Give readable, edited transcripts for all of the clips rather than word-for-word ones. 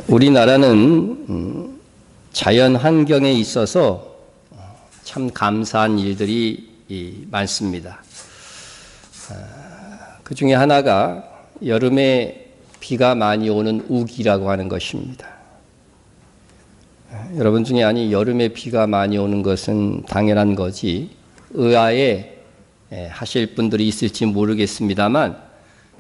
우리나라는 자연 환경에 있어서 참 감사한 일들이 많습니다. 그 중에 하나가 여름에 비가 많이 오는 우기라고 하는 것입니다. 여러분 중에 여름에 비가 많이 오는 것은 당연한 거지 의아해 하실 분들이 있을지 모르겠습니다만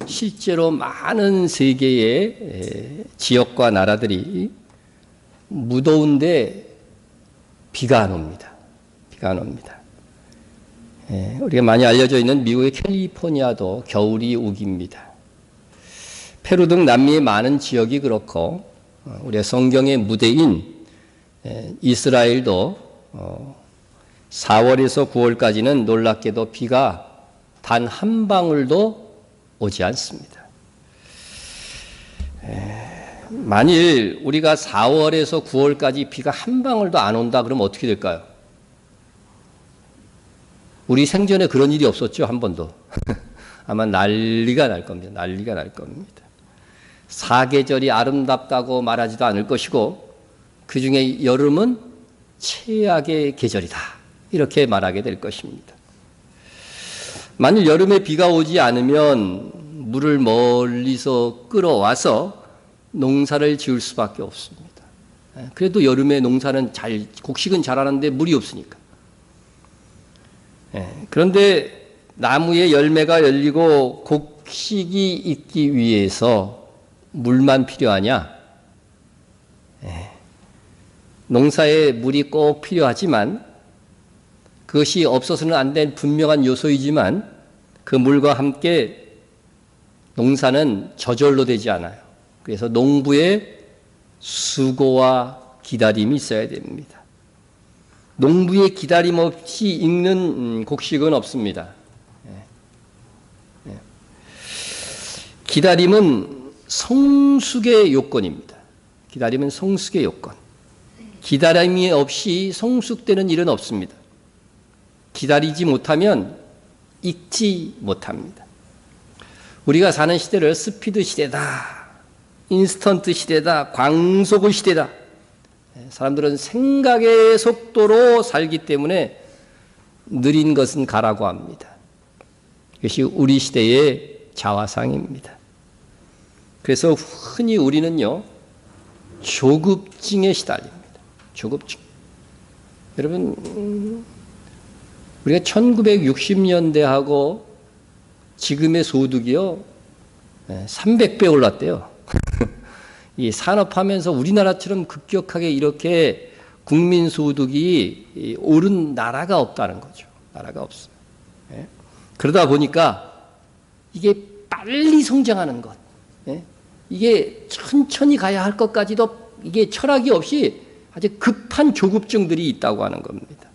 실제로 많은 세계의 지역과 나라들이 무더운데 비가 안 옵니다. 비가 안 옵니다. 우리가 많이 알려져 있는 미국의 캘리포니아도 겨울이 우기입니다. 페루 등 남미의 많은 지역이 그렇고 우리의 성경의 무대인 이스라엘도 4월에서 9월까지는 놀랍게도 비가 단 한 방울도 오지 않습니다. 만일 우리가 4월에서 9월까지 비가 한 방울도 안 온다 그러면 어떻게 될까요? 우리 생전에 그런 일이 없었죠, 한 번도. 아마 난리가 날 겁니다. 난리가 날 겁니다. 사계절이 아름답다고 말하지도 않을 것이고 그 중에 여름은 최악의 계절이다. 이렇게 말하게 될 것입니다. 만일 여름에 비가 오지 않으면 물을 멀리서 끌어와서 농사를 지을 수밖에 없습니다. 그래도 여름에 농사는 곡식은 잘하는데 물이 없으니까. 그런데 나무에 열매가 열리고 곡식이 있기 위해서 물만 필요하냐? 농사에 물이 꼭 필요하지만 그것이 없어서는 안 될 분명한 요소이지만 그 물과 함께 농사는 저절로 되지 않아요. 그래서 농부의 수고와 기다림이 있어야 됩니다. 농부의 기다림 없이 익는 곡식은 없습니다. 기다림은 성숙의 요건입니다. 기다림은 성숙의 요건. 기다림이 없이 성숙되는 일은 없습니다. 기다리지 못하면 익지 못합니다. 우리가 사는 시대를 스피드 시대다, 인스턴트 시대다, 광속의 시대다. 사람들은 생각의 속도로 살기 때문에 느린 것은 가라고 합니다. 이것이 우리 시대의 자화상입니다. 그래서 흔히 우리는요, 조급증에 시달립니다. 조급증. 여러분, 우리가 1960년대하고 지금의 소득이요, 300배 올랐대요. 이 산업하면서 우리나라처럼 급격하게 이렇게 국민 소득이 오른 나라가 없다는 거죠. 나라가 없어요. 그러다 보니까 이게 빨리 성장하는 것, 이게 천천히 가야 할 것까지도 이게 철학이 없이 아주 급한 조급증들이 있다고 하는 겁니다.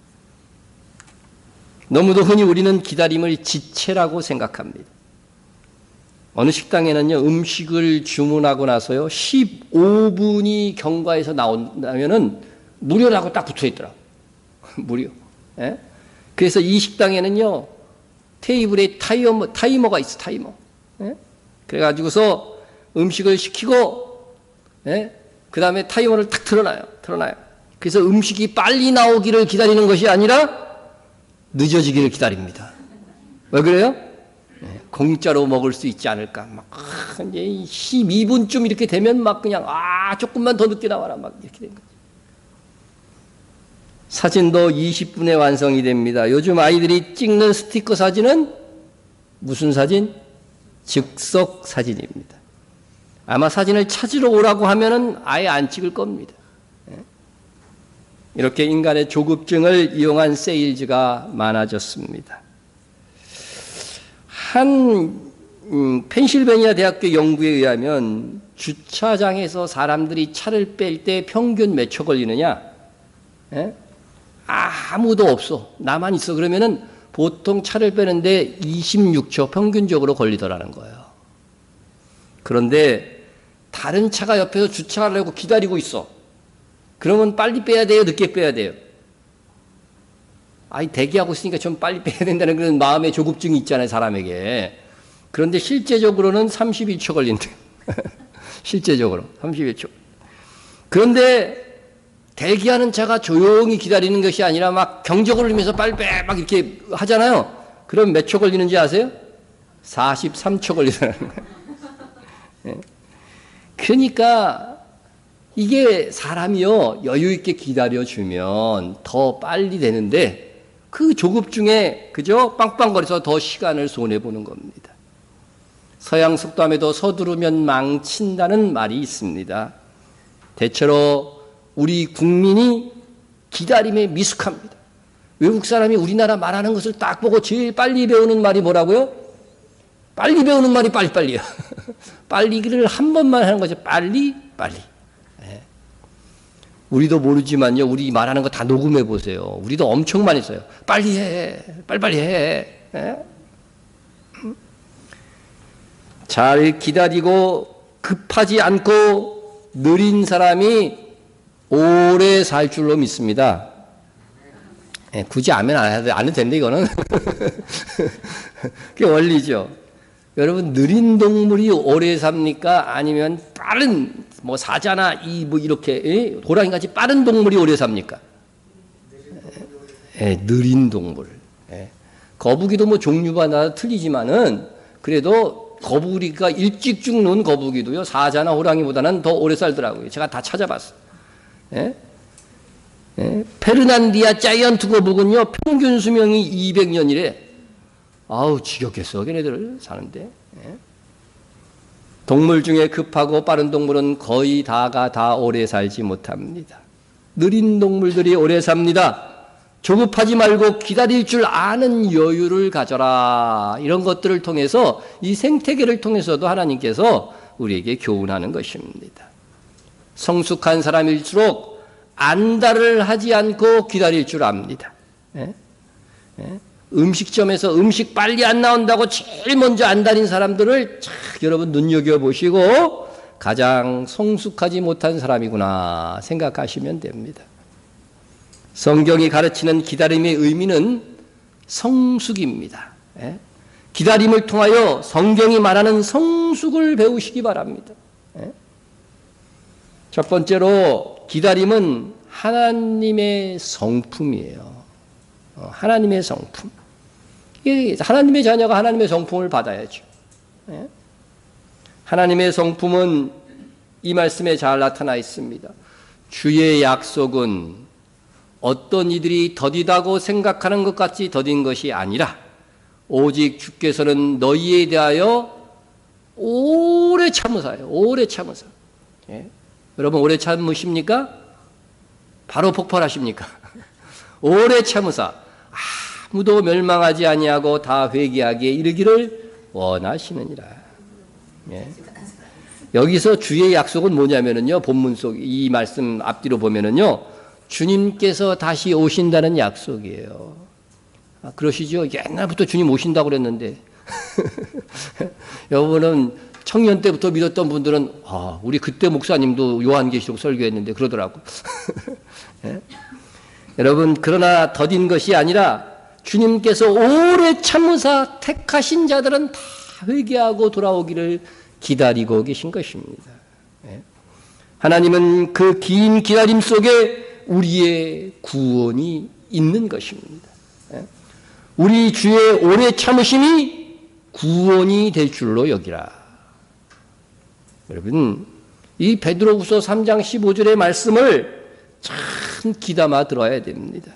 너무도 흔히 우리는 기다림을 지체라고 생각합니다. 어느 식당에는요, 음식을 주문하고 나서요, 15분이 경과해서 나오면은 무료라고 딱 붙어 있더라고요. 무료. 그래서 이 식당에는요, 테이블에 타이머가 있어, 타이머. 그래가지고서 음식을 시키고, 그 다음에 타이머를 탁 틀어놔요. 그래서 음식이 빨리 나오기를 기다리는 것이 아니라 늦어지기를 기다립니다. 왜 그래요? 공짜로 먹을 수 있지 않을까. 이제 12분쯤 이렇게 되면 그냥, 조금만 더 늦게 나와라. 이렇게 된 거죠. 사진도 20분에 완성이 됩니다. 요즘 아이들이 찍는 스티커 사진은 무슨 사진? 즉석 사진입니다. 아마 사진을 찾으러 오라고 하면은 아예 안 찍을 겁니다. 이렇게 인간의 조급증을 이용한 세일즈가 많아졌습니다. 한 펜실베니아 대학교 연구에 의하면 주차장에서 사람들이 차를 뺄 때 평균 몇 초 걸리느냐? 아무도 없어. 나만 있어. 그러면은 보통 차를 빼는데 26초 평균적으로 걸리더라는 거예요. 그런데 다른 차가 옆에서 주차하려고 기다리고 있어. 그러면 빨리 빼야 돼요? 늦게 빼야 돼요? 대기하고 있으니까 좀 빨리 빼야 된다는 그런 마음의 조급증이 있잖아요, 사람에게. 그런데 실제적으로는 31초 걸린대요. 실제적으로 31초. 그런데 대기하는 차가 조용히 기다리는 것이 아니라 막 경적을 울리면서 빨리 빼 막 이렇게 하잖아요. 그럼 몇 초 걸리는지 아세요? 43초 걸리더라는 거예요. 예. 그러니까 이게 사람이요 여유 있게 기다려주면 더 빨리 되는데 그 조급 중에 그저 빵빵거려서 더 시간을 손해보는 겁니다. 서양 속담에도 서두르면 망친다는 말이 있습니다. 대체로 우리 국민이 기다림에 미숙합니다. 외국 사람이 우리나라 말하는 것을 딱 보고 제일 빨리 배우는 말이 뭐라고요? 빨리 배우는 말이 빨리빨리요. 빨리기를 한 번만 하는 거죠. 빨리. 네. 우리도 모르지만요. 우리 말하는 거 다 녹음해 보세요. 우리도 엄청 많이 써요. 빨리 해. 빨리빨리 해. 네? 잘 기다리고 급하지 않고 느린 사람이 오래 살 줄로 믿습니다. 네, 굳이 안 해도 되는데 이거는 그게 원리죠. 여러분 느린 동물이 오래 삽니까? 아니면 빠른 뭐 사자나 뭐 이렇게 호랑이 같이 빠른 동물이 오래 삽니까? 느린 동물. 거북이도 뭐 종류마다 틀리지만은 그래도 거북이가 일찍 죽는 거북이도요 사자나 호랑이보다는 더 오래 살더라고요. 제가 다 찾아봤어요. 페르난디아 자이언트 거북은요 평균 수명이 200년이래. 아우 지겹겠어 걔네들 사는데. 동물 중에 급하고 빠른 동물은 거의 다가 다 오래 살지 못합니다. 느린 동물들이 오래 삽니다. 조급하지 말고 기다릴 줄 아는 여유를 가져라. 이런 것들을 통해서 이 생태계를 통해서도 하나님께서 우리에게 교훈하는 것입니다. 성숙한 사람일수록 안달을 하지 않고 기다릴 줄 압니다. 음식점에서 음식 빨리 안 나온다고 제일 먼저 안달인 사람들을 참 여러분 눈여겨보시고 가장 성숙하지 못한 사람이구나 생각하시면 됩니다. 성경이 가르치는 기다림의 의미는 성숙입니다. 기다림을 통하여 성경이 말하는 성숙을 배우시기 바랍니다. 첫 번째로 기다림은 하나님의 성품이에요. 하나님의 성품. 하나님의 자녀가 하나님의 성품을 받아야죠. 하나님의 성품은 이 말씀에 잘 나타나 있습니다. 주의 약속은 어떤 이들이 더디다고 생각하는 것 같이 더딘 것이 아니라 오직 주께서는 너희에 대하여 오래 참으사요. 오래 참으사. 여러분 오래 참으십니까? 바로 폭발하십니까? 오래 참으사 아무도 멸망하지 아니하고 다 회개하기에 이르기를 원하시느니라. 여기서 주의 약속은 뭐냐면은요. 본문 속 이 말씀 앞뒤로 보면은요. 주님께서 다시 오신다는 약속이에요. 그러시죠? 옛날부터 주님 오신다고 그랬는데 여러분은 청년 때부터 믿었던 분들은 우리 그때 목사님도 요한계시록 설교했는데 그러더라고. 여러분 그러나 더딘 것이 아니라 주님께서 오래 참으사 택하신 자들은 다 회개하고 돌아오기를 기다리고 계신 것입니다. 하나님은 그 긴 기다림 속에 우리의 구원이 있는 것입니다. 우리 주의 오래 참으심이 구원이 될 줄로 여기라. 여러분 이 베드로후서 3장 15절의 말씀을 참 귀담아 들어야 됩니다.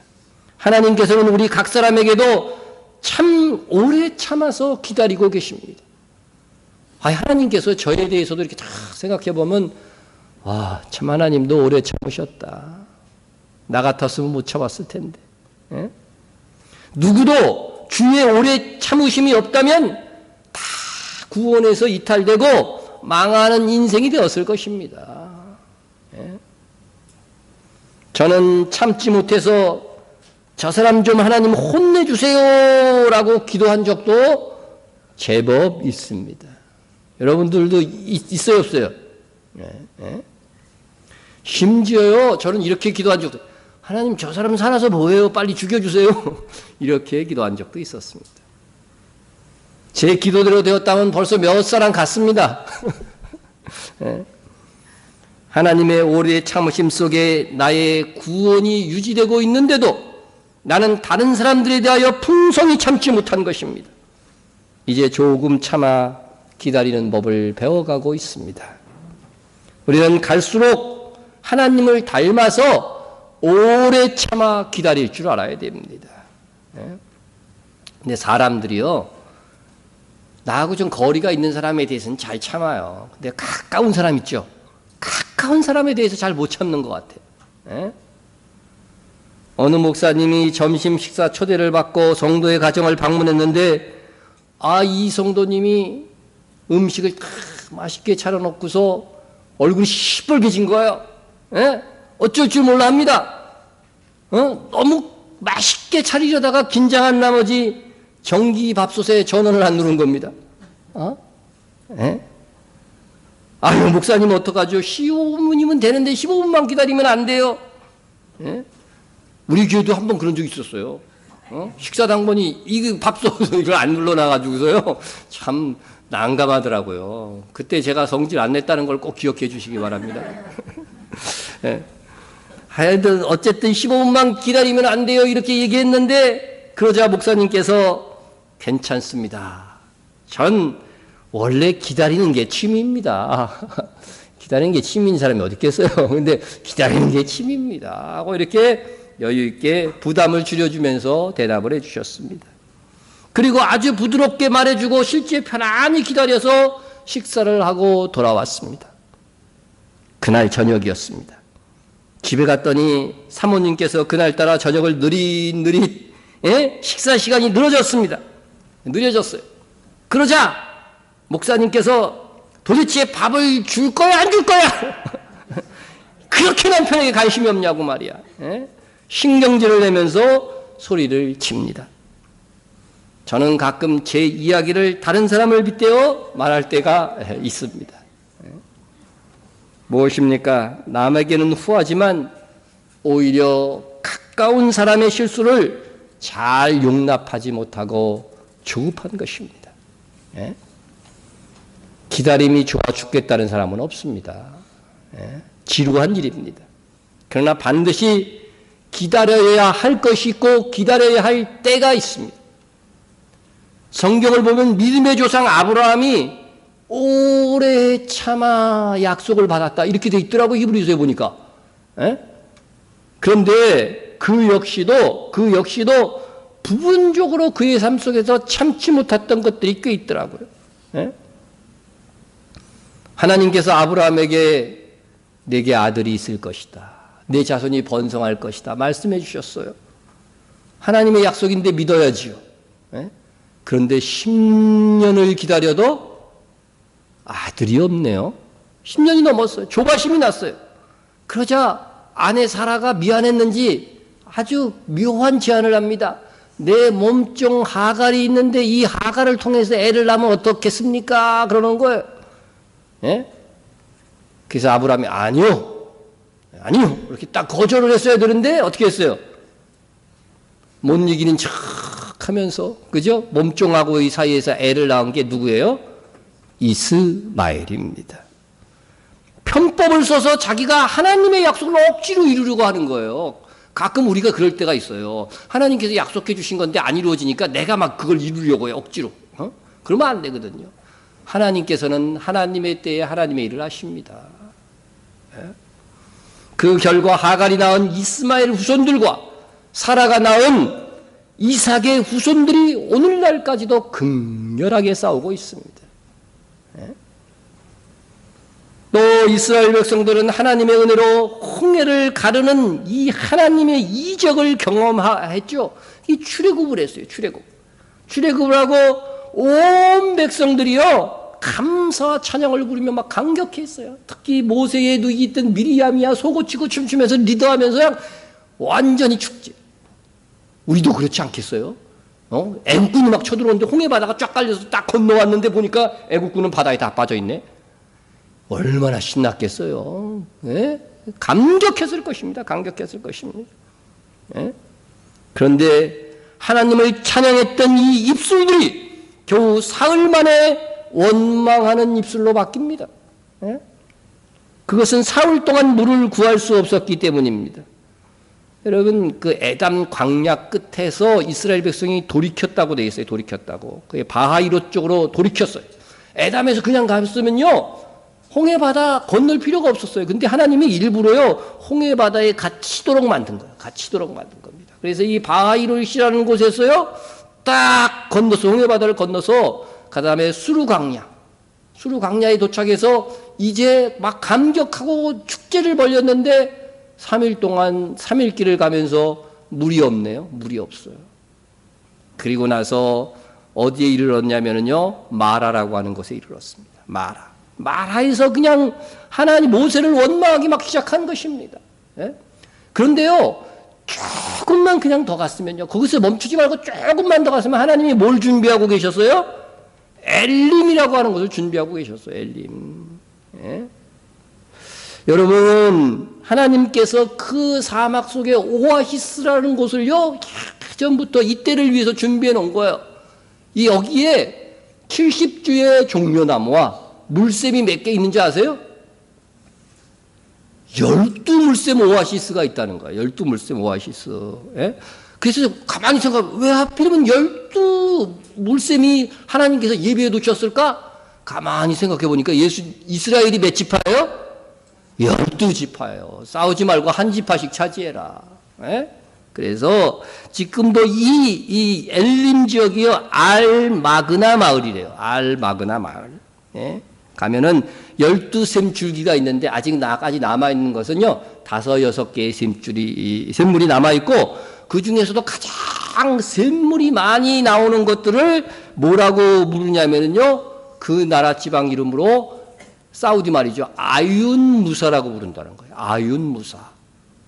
하나님께서는 우리 각 사람에게도 참 오래 참아서 기다리고 계십니다. 하나님께서 저에 대해서도 이렇게 다 생각해 보면 참 하나님도 오래 참으셨다. 나 같았으면 못 참았을 텐데. 누구도 주의 오래 참으심이 없다면 다 구원에서 이탈되고 망하는 인생이 되었을 것입니다. 저는 참지 못해서 저 사람 좀 하나님 혼내주세요 라고 기도한 적도 제법 있습니다. 여러분들도 있어요 없어요? 심지어요 저는 이렇게 기도한 적도 하나님 저 사람 살아서 뭐해요? 빨리 죽여주세요. 이렇게 기도한 적도 있었습니다. 제 기도대로 되었다면 벌써 몇 사람 갔습니다. 하나님의 오래 참으심 속에 나의 구원이 유지되고 있는데도 나는 다른 사람들에 대하여 풍성히 참지 못한 것입니다. 이제 조금 참아 기다리는 법을 배워가고 있습니다. 우리는 갈수록 하나님을 닮아서 오래 참아 기다릴 줄 알아야 됩니다. 근데 사람들이요, 나하고 좀 거리가 있는 사람에 대해서는 잘 참아요. 근데 가까운 사람 있죠? 가까운 사람에 대해서 잘 못 참는 것 같아요. 어느 목사님이 점심 식사 초대를 받고 성도의 가정을 방문했는데, 이 성도님이 음식을 맛있게 차려놓고서 얼굴이 시뻘개진 거예요. 어쩔 줄 몰라 합니다. 너무 맛있게 차리려다가 긴장한 나머지 전기밥솥에 전원을 안 누른 겁니다. 아유, 목사님 어떡하죠? 15분이면 되는데 15분만 기다리면 안 돼요. 우리 교회도 한번 그런 적이 있었어요. 식사 당번이 이 밥솥을 이걸 안 눌러놔가지고서요. 참 난감하더라고요. 그때 제가 성질 안 냈다는 걸 꼭 기억해 주시기 바랍니다. 하여튼 어쨌든 15분만 기다리면 안 돼요. 이렇게 얘기했는데 그러자 목사님께서 괜찮습니다. 전 원래 기다리는 게 취미입니다. 기다리는 게 취미인 사람이 어디 있겠어요. 근데 기다리는 게 취미입니다. 하고 이렇게 여유 있게 부담을 줄여주면서 대답을 해 주셨습니다. 그리고 아주 부드럽게 말해주고 실제 편안히 기다려서 식사를 하고 돌아왔습니다. 그날 저녁이었습니다. 집에 갔더니 사모님께서 그날따라 저녁을 느릿느릿 식사 시간이 늘어졌습니다. 느려졌어요. 그러자 목사님께서 도대체 밥을 줄 거야 안 줄 거야? 그렇게 남편에게 관심이 없냐고 말이야. 신경질을 내면서 소리를 칩니다. 저는 가끔 제 이야기를 다른 사람을 빗대어 말할 때가 있습니다. 무엇입니까? 남에게는 후하지만 오히려 가까운 사람의 실수를 잘 용납하지 못하고 조급한 것입니다. 기다림이 좋아 죽겠다는 사람은 없습니다. 지루한 일입니다. 그러나 반드시 기다려야 할 것이 있고 기다려야 할 때가 있습니다. 성경을 보면 믿음의 조상 아브라함이 오래 참아 약속을 받았다 이렇게 돼 있더라고. 히브리서에 보니까. 그런데 그 역시도 부분적으로 그의 삶 속에서 참지 못했던 것들이 꽤 있더라고요. 하나님께서 아브라함에게 내게 아들이 있을 것이다. 내 자손이 번성할 것이다. 말씀해 주셨어요. 하나님의 약속인데 믿어야지요. 그런데 10년을 기다려도 아들이 없네요. 10년이 넘었어요. 조바심이 났어요. 그러자 아내 사라가 미안했는지 아주 묘한 제안을 합니다. 내 몸종 하갈이 있는데 이 하갈을 통해서 애를 낳으면 어떻겠습니까? 그러는 거예요. 그래서 아브라함이 아니요. 이렇게 딱 거절을 했어야 되는데 어떻게 했어요? 못 이기는 척 하면서, 그죠? 몸종하고 이 사이에서 애를 낳은 게 누구예요? 이스마엘입니다. 편법을 써서 자기가 하나님의 약속을 억지로 이루려고 하는 거예요. 가끔 우리가 그럴 때가 있어요. 하나님께서 약속해 주신 건데 안 이루어지니까 내가 막 그걸 이루려고 해요. 억지로. 그러면 안 되거든요. 하나님께서는 하나님의 때에 하나님의 일을 하십니다. 그 결과 하갈이 낳은 이스마엘 후손들과 사라가 낳은 이삭의 후손들이 오늘날까지도 극렬하게 싸우고 있습니다. 또 이스라엘 백성들은 하나님의 은혜로 홍해를 가르는 이 하나님의 이적을 경험했죠. 이 출애굽을 했어요. 출애굽을 하고 온 백성들이요 감사와 찬양을 부르며 막 감격했어요. 특히 모세의 누이 있던 미리암이야 속옷치고 춤추면서 리더하면서 그냥 완전히 축제. 우리도 그렇지 않겠어요? 애국군이 막 쳐들어오는데 홍해 바다가 쫙 깔려서 딱 건너왔는데 보니까 애국군은 바다에 다 빠져있네. 얼마나 신났겠어요. 감격했을 것입니다. 그런데 하나님을 찬양했던 이 입술들이 겨우 사흘 만에 원망하는 입술로 바뀝니다. 그것은 사흘 동안 물을 구할 수 없었기 때문입니다. 여러분, 그 에담 광야 끝에서 이스라엘 백성이 돌이켰다고 되어 있어요. 돌이켰다고. 그게 바하이로 쪽으로 돌이켰어요. 에담에서 그냥 갔으면요, 홍해바다 건널 필요가 없었어요. 근데 하나님이 일부러요, 홍해바다에 갇히도록 만든 거예요. 갇히도록 만든 겁니다. 그래서 이 바하이롯이라는 곳에서요, 딱 건너서, 홍해바다를 건너서, 그 다음에 수르광야에 도착해서 이제 막 감격하고 축제를 벌였는데 3일 동안 3일 길을 가면서 물이 없네요. 물이 없어요. 그리고 나서 어디에 이르렀냐면요, 마라라고 하는 곳에 이르렀습니다. 마라에서 그냥 하나님 모세를 원망하기 막 시작한 것입니다. 예? 그런데요, 조금만 그냥 더 갔으면요, 거기서 멈추지 말고 조금만 더 갔으면 하나님이 뭘 준비하고 계셨어요? 엘림이라고 하는 것을 준비하고 계셨어요. 엘림. 예? 여러분, 하나님께서 그 사막 속에 오아시스라는 곳을요, 전부터 이때를 위해서 준비해 놓은 거예요. 이 여기에 70주의 종려나무와 물샘이 몇 개 있는지 아세요? 12물샘 오아시스가 있다는 거예요. 12물샘 오아시스. 예? 그래서 가만히 생각하면 왜 하필이면 12물샘이 하나님께서 예비해 두셨을까? 가만히 생각해 보니까 이스라엘이 몇 지파예요? 12지파예요. 싸우지 말고 한 지파씩 차지해라. 예? 그래서 지금도 이 엘림 지역이요, 알마그나 마을이래요. 알마그나 마을. 예? 가면은 12샘 줄기가 있는데 아직까지 남아있는 것은요, 5, 6개의 샘물이 남아있고, 그 중에서도 가장 샘물이 많이 나오는 것들을 뭐라고 부르냐면요, 그 나라 지방 이름으로 사우디 말이죠, 아윤무사라고 부른다는 거예요. 아윤무사.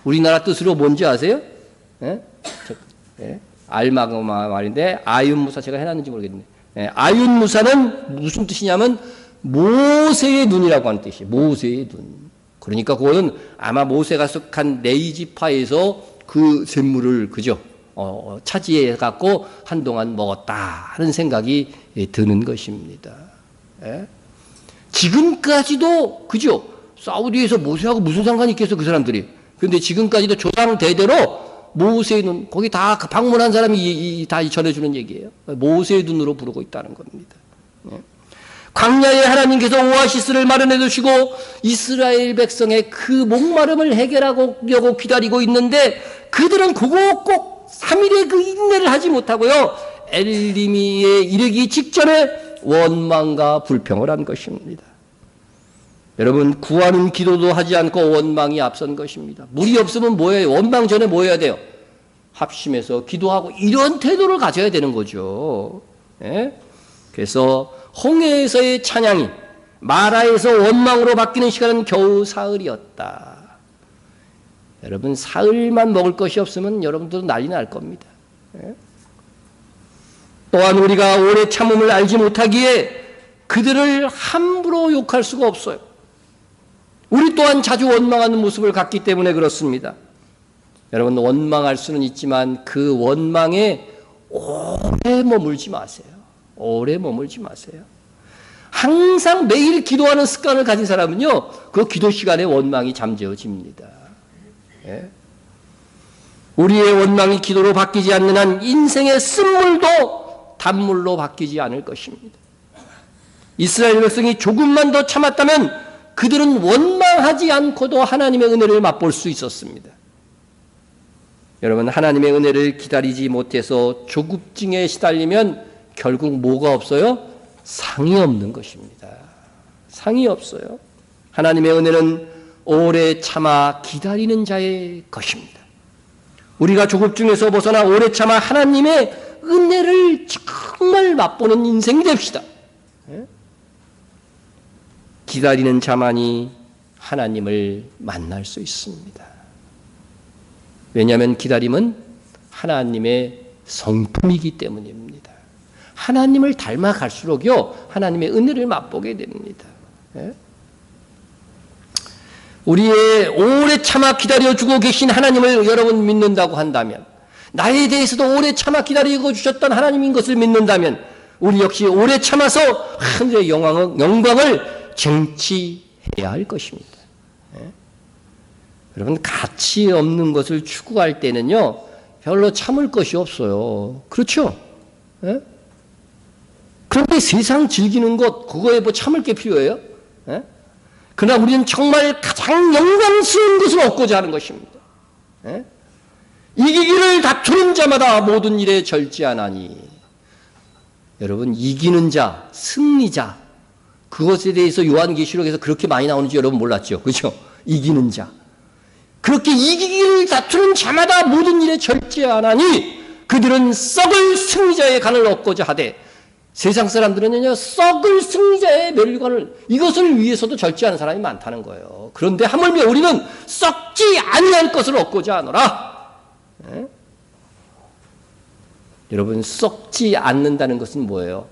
우리나라 뜻으로 뭔지 아세요? 예? 예? 알마그마 말인데 아윤무사 제가 해놨는지 모르겠네. 예? 아윤무사는 무슨 뜻이냐면 모세의 눈이라고 하는 뜻이에요. 모세의 눈. 그러니까 그거는 아마 모세가 속한 네이지파에서 그 샘물을 그죠? 차지해 갖고 한동안 먹었다 하는 생각이 드는 것입니다. 예? 지금까지도 그죠? 사우디에서 모세하고 무슨 상관이 있겠어 그 사람들이. 그런데 지금까지도 조상 대대로 모세의 눈, 거기 다 방문한 사람이 다 전해주는 얘기예요. 모세의 눈으로 부르고 있다는 겁니다. 예? 광야에 하나님께서 오아시스를 마련해 두시고 이스라엘 백성의 그 목마름을 해결하려고 기다리고 있는데 그들은 그거 꼭 3일의 그 인내를 하지 못하고요, 엘리미에 이르기 직전에 원망과 불평을 한 것입니다. 여러분, 구하는 기도도 하지 않고 원망이 앞선 것입니다. 물이 없으면 뭐예요? 원망 전에 뭐 해야 돼요? 합심해서 기도하고 이런 태도를 가져야 되는 거죠. 예? 그래서 홍해에서의 찬양이 마라에서 원망으로 바뀌는 시간은 겨우 사흘이었다. 여러분, 사흘만 먹을 것이 없으면 여러분들도 난리 날 겁니다. 예? 또한 우리가 오래 참음을 알지 못하기에 그들을 함부로 욕할 수가 없어요. 우리 또한 자주 원망하는 모습을 갖기 때문에 그렇습니다. 여러분, 원망할 수는 있지만 그 원망에 오래 머물지 마세요. 오래 머물지 마세요. 항상 매일 기도하는 습관을 가진 사람은요, 그 기도 시간에 원망이 잠재워집니다. 예? 우리의 원망이 기도로 바뀌지 않는 한 인생의 쓴물도 단물로 바뀌지 않을 것입니다. 이스라엘 백성이 조금만 더 참았다면 그들은 원망하지 않고도 하나님의 은혜를 맛볼 수 있었습니다. 여러분, 하나님의 은혜를 기다리지 못해서 조급증에 시달리면 결국 뭐가 없어요? 상이 없는 것입니다. 상이 없어요. 하나님의 은혜는 오래 참아 기다리는 자의 것입니다. 우리가 조급증에서 벗어나 오래 참아 하나님의 은혜를 정말 맛보는 인생이 됩시다. 기다리는 자만이 하나님을 만날 수 있습니다. 왜냐하면 기다림은 하나님의 성품이기 때문입니다. 하나님을 닮아갈수록요, 하나님의 은혜를 맛보게 됩니다. 우리의 오래 참아 기다려주고 계신 하나님을 여러분 믿는다고 한다면, 나에 대해서도 오래 참아 기다리고 주셨던 하나님인 것을 믿는다면, 우리 역시 오래 참아서 하늘의 영광을 쟁취해야 할 것입니다. 여러분, 가치 없는 것을 추구할 때는요, 별로 참을 것이 없어요. 그렇죠? 예? 그런데 세상 즐기는 것, 그거에 뭐 참을 게 필요해요? 예? 그러나 우리는 정말 가장 영광스러운 것을 얻고자 하는 것입니다. 예? 이기기를 다투는 자마다 모든 일에 절제하나니. 여러분, 이기는 자, 승리자, 그것에 대해서 요한계시록에서 그렇게 많이 나오는지 여러분 몰랐죠? 그렇죠? 이기는 자. 그렇게 이기기를 다투는 자마다 모든 일에 절제하나니 그들은 썩을 승리자의 간을 얻고자 하되, 세상 사람들은요, 썩을 승리자의 멸류관을, 이것을 위해서도 절제하는 사람이 많다는 거예요. 그런데 하물며 우리는 썩지 아니할 것을 얻고자 하노라. 예? 여러분, 썩지 않는다는 것은 뭐예요?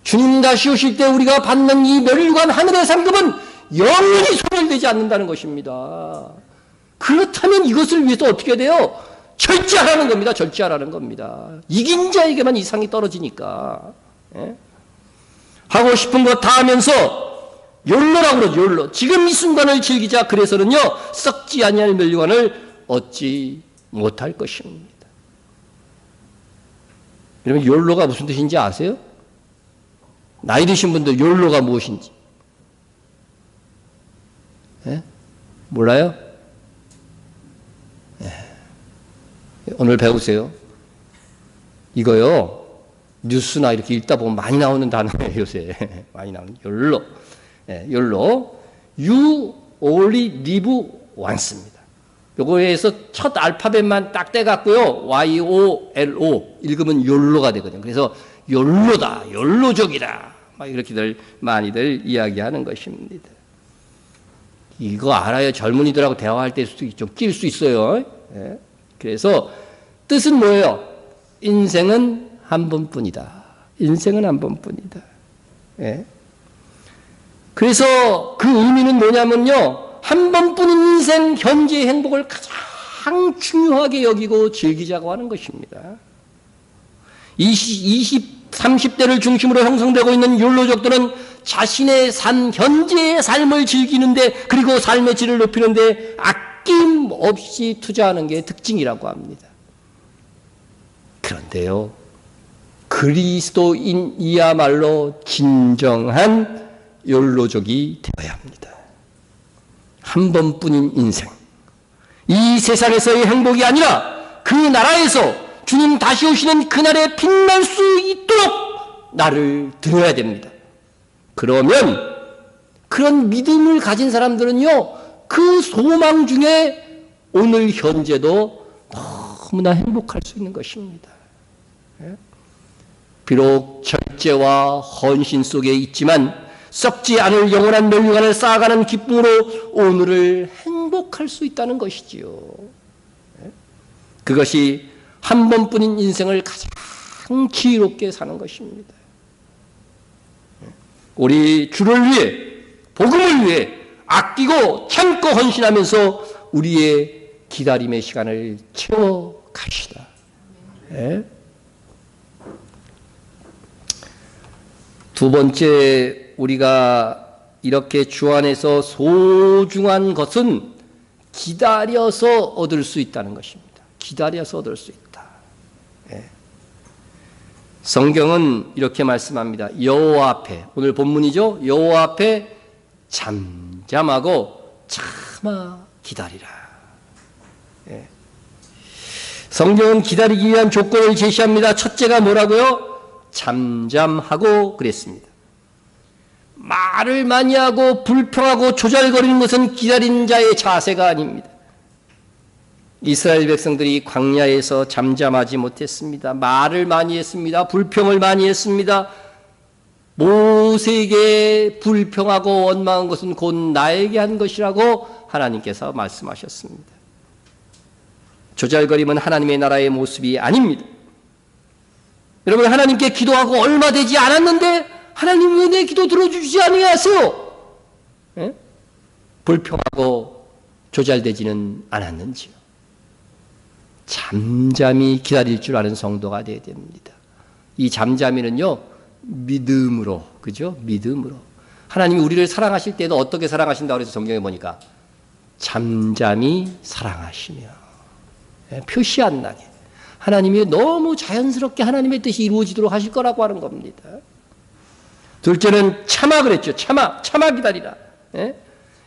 주님 다시 오실 때 우리가 받는 이 멸류관, 하늘의 상급은 영원히 소멸되지 않는다는 것입니다. 그렇다면 이것을 위해서 어떻게 돼요? 절제하라는 겁니다. 절제하라는 겁니다. 이긴 자에게만 이상이 떨어지니까. 예? 하고 싶은 거 다 하면서 욜로라고 그러죠. 욜로. 지금 이 순간을 즐기자. 그래서는요, 썩지 아니할 멸류관을 얻지 못할 것입니다. 여러분, 욜로가 무슨 뜻인지 아세요? 나이 드신 분들 욜로가 무엇인지. 예? 몰라요? 예. 오늘 배우세요. 이거요, 뉴스나 이렇게 읽다 보면 많이 나오는 단어예요, 요새. 많이 나오는, 욜로. 예, 욜로. You only live once입니다. 요거에서 첫 알파벳만 딱 떼갖고요, YOLO. 읽으면 욜로가 되거든요. 그래서 욜로다, 욜로족이다. 막 이렇게들 많이들 이야기하는 것입니다. 이거 알아요. 젊은이들하고 대화할 때 좀 낄 수 있어요. 예. 그래서 뜻은 뭐예요? 인생은 한 번뿐이다. 인생은 한 번뿐이다. 예. 그래서 그 의미는 뭐냐면요, 한 번뿐인 인생, 현재의 행복을 가장 중요하게 여기고 즐기자고 하는 것입니다. 30대를 중심으로 형성되고 있는 욜로족들은 자신의 현재의 삶을 즐기는데, 그리고 삶의 질을 높이는데 아낌없이 투자하는 게 특징이라고 합니다. 그런데요, 그리스도인이야말로 진정한 욜로족이 되어야 합니다. 한 번뿐인 인생. 이 세상에서의 행복이 아니라 그 나라에서 주님 다시 오시는 그날에 빛날 수 있도록 나를 들어야 됩니다. 그러면 그런 믿음을 가진 사람들은요, 그 소망 중에 오늘 현재도 너무나 행복할 수 있는 것입니다. 비록 절제와 헌신 속에 있지만 썩지 않을 영원한 멸류관을 쌓아가는 기쁨으로 오늘을 행복할 수 있다는 것이지요. 그것이 한 번뿐인 인생을 가장 지혜롭게 사는 것입니다. 우리 주를 위해, 복음을 위해 아끼고 참고 헌신하면서 우리의 기다림의 시간을 채워 갑시다. 네? 두 번째, 우리가 이렇게 주 안에서 소중한 것은 기다려서 얻을 수 있다는 것입니다. 기다려서 얻을 수 있다. 예. 성경은 이렇게 말씀합니다. 여호와 앞에, 오늘 본문이죠. 여호와 앞에 잠잠하고 참아 기다리라. 예. 성경은 기다리기 위한 조건을 제시합니다. 첫째가 뭐라고요? 잠잠하고 그랬습니다. 말을 많이 하고 불평하고 조잘거리는 것은 기다리는 자의 자세가 아닙니다. 이스라엘 백성들이 광야에서 잠잠하지 못했습니다. 말을 많이 했습니다. 불평을 많이 했습니다. 모세에게 불평하고 원망한 것은 곧 나에게 한 것이라고 하나님께서 말씀하셨습니다. 조잘거림은 하나님의 나라의 모습이 아닙니다. 여러분, 하나님께 기도하고 얼마 되지 않았는데 하나님 왜 내 기도 들어주지 아니하세요? 예? 불평하고 조잘되지는 않았는지요. 잠잠히 기다릴 줄 아는 성도가 되어야 됩니다. 이 잠잠이는요, 믿음으로, 그죠? 믿음으로. 하나님이 우리를 사랑하실 때도 어떻게 사랑하신다고 그래서 성경에 보니까 잠잠히 사랑하시며. 표시 안 나게. 하나님이 너무 자연스럽게 하나님의 뜻이 이루어지도록 하실 거라고 하는 겁니다. 둘째는 참아 그랬죠. 참아 기다리라.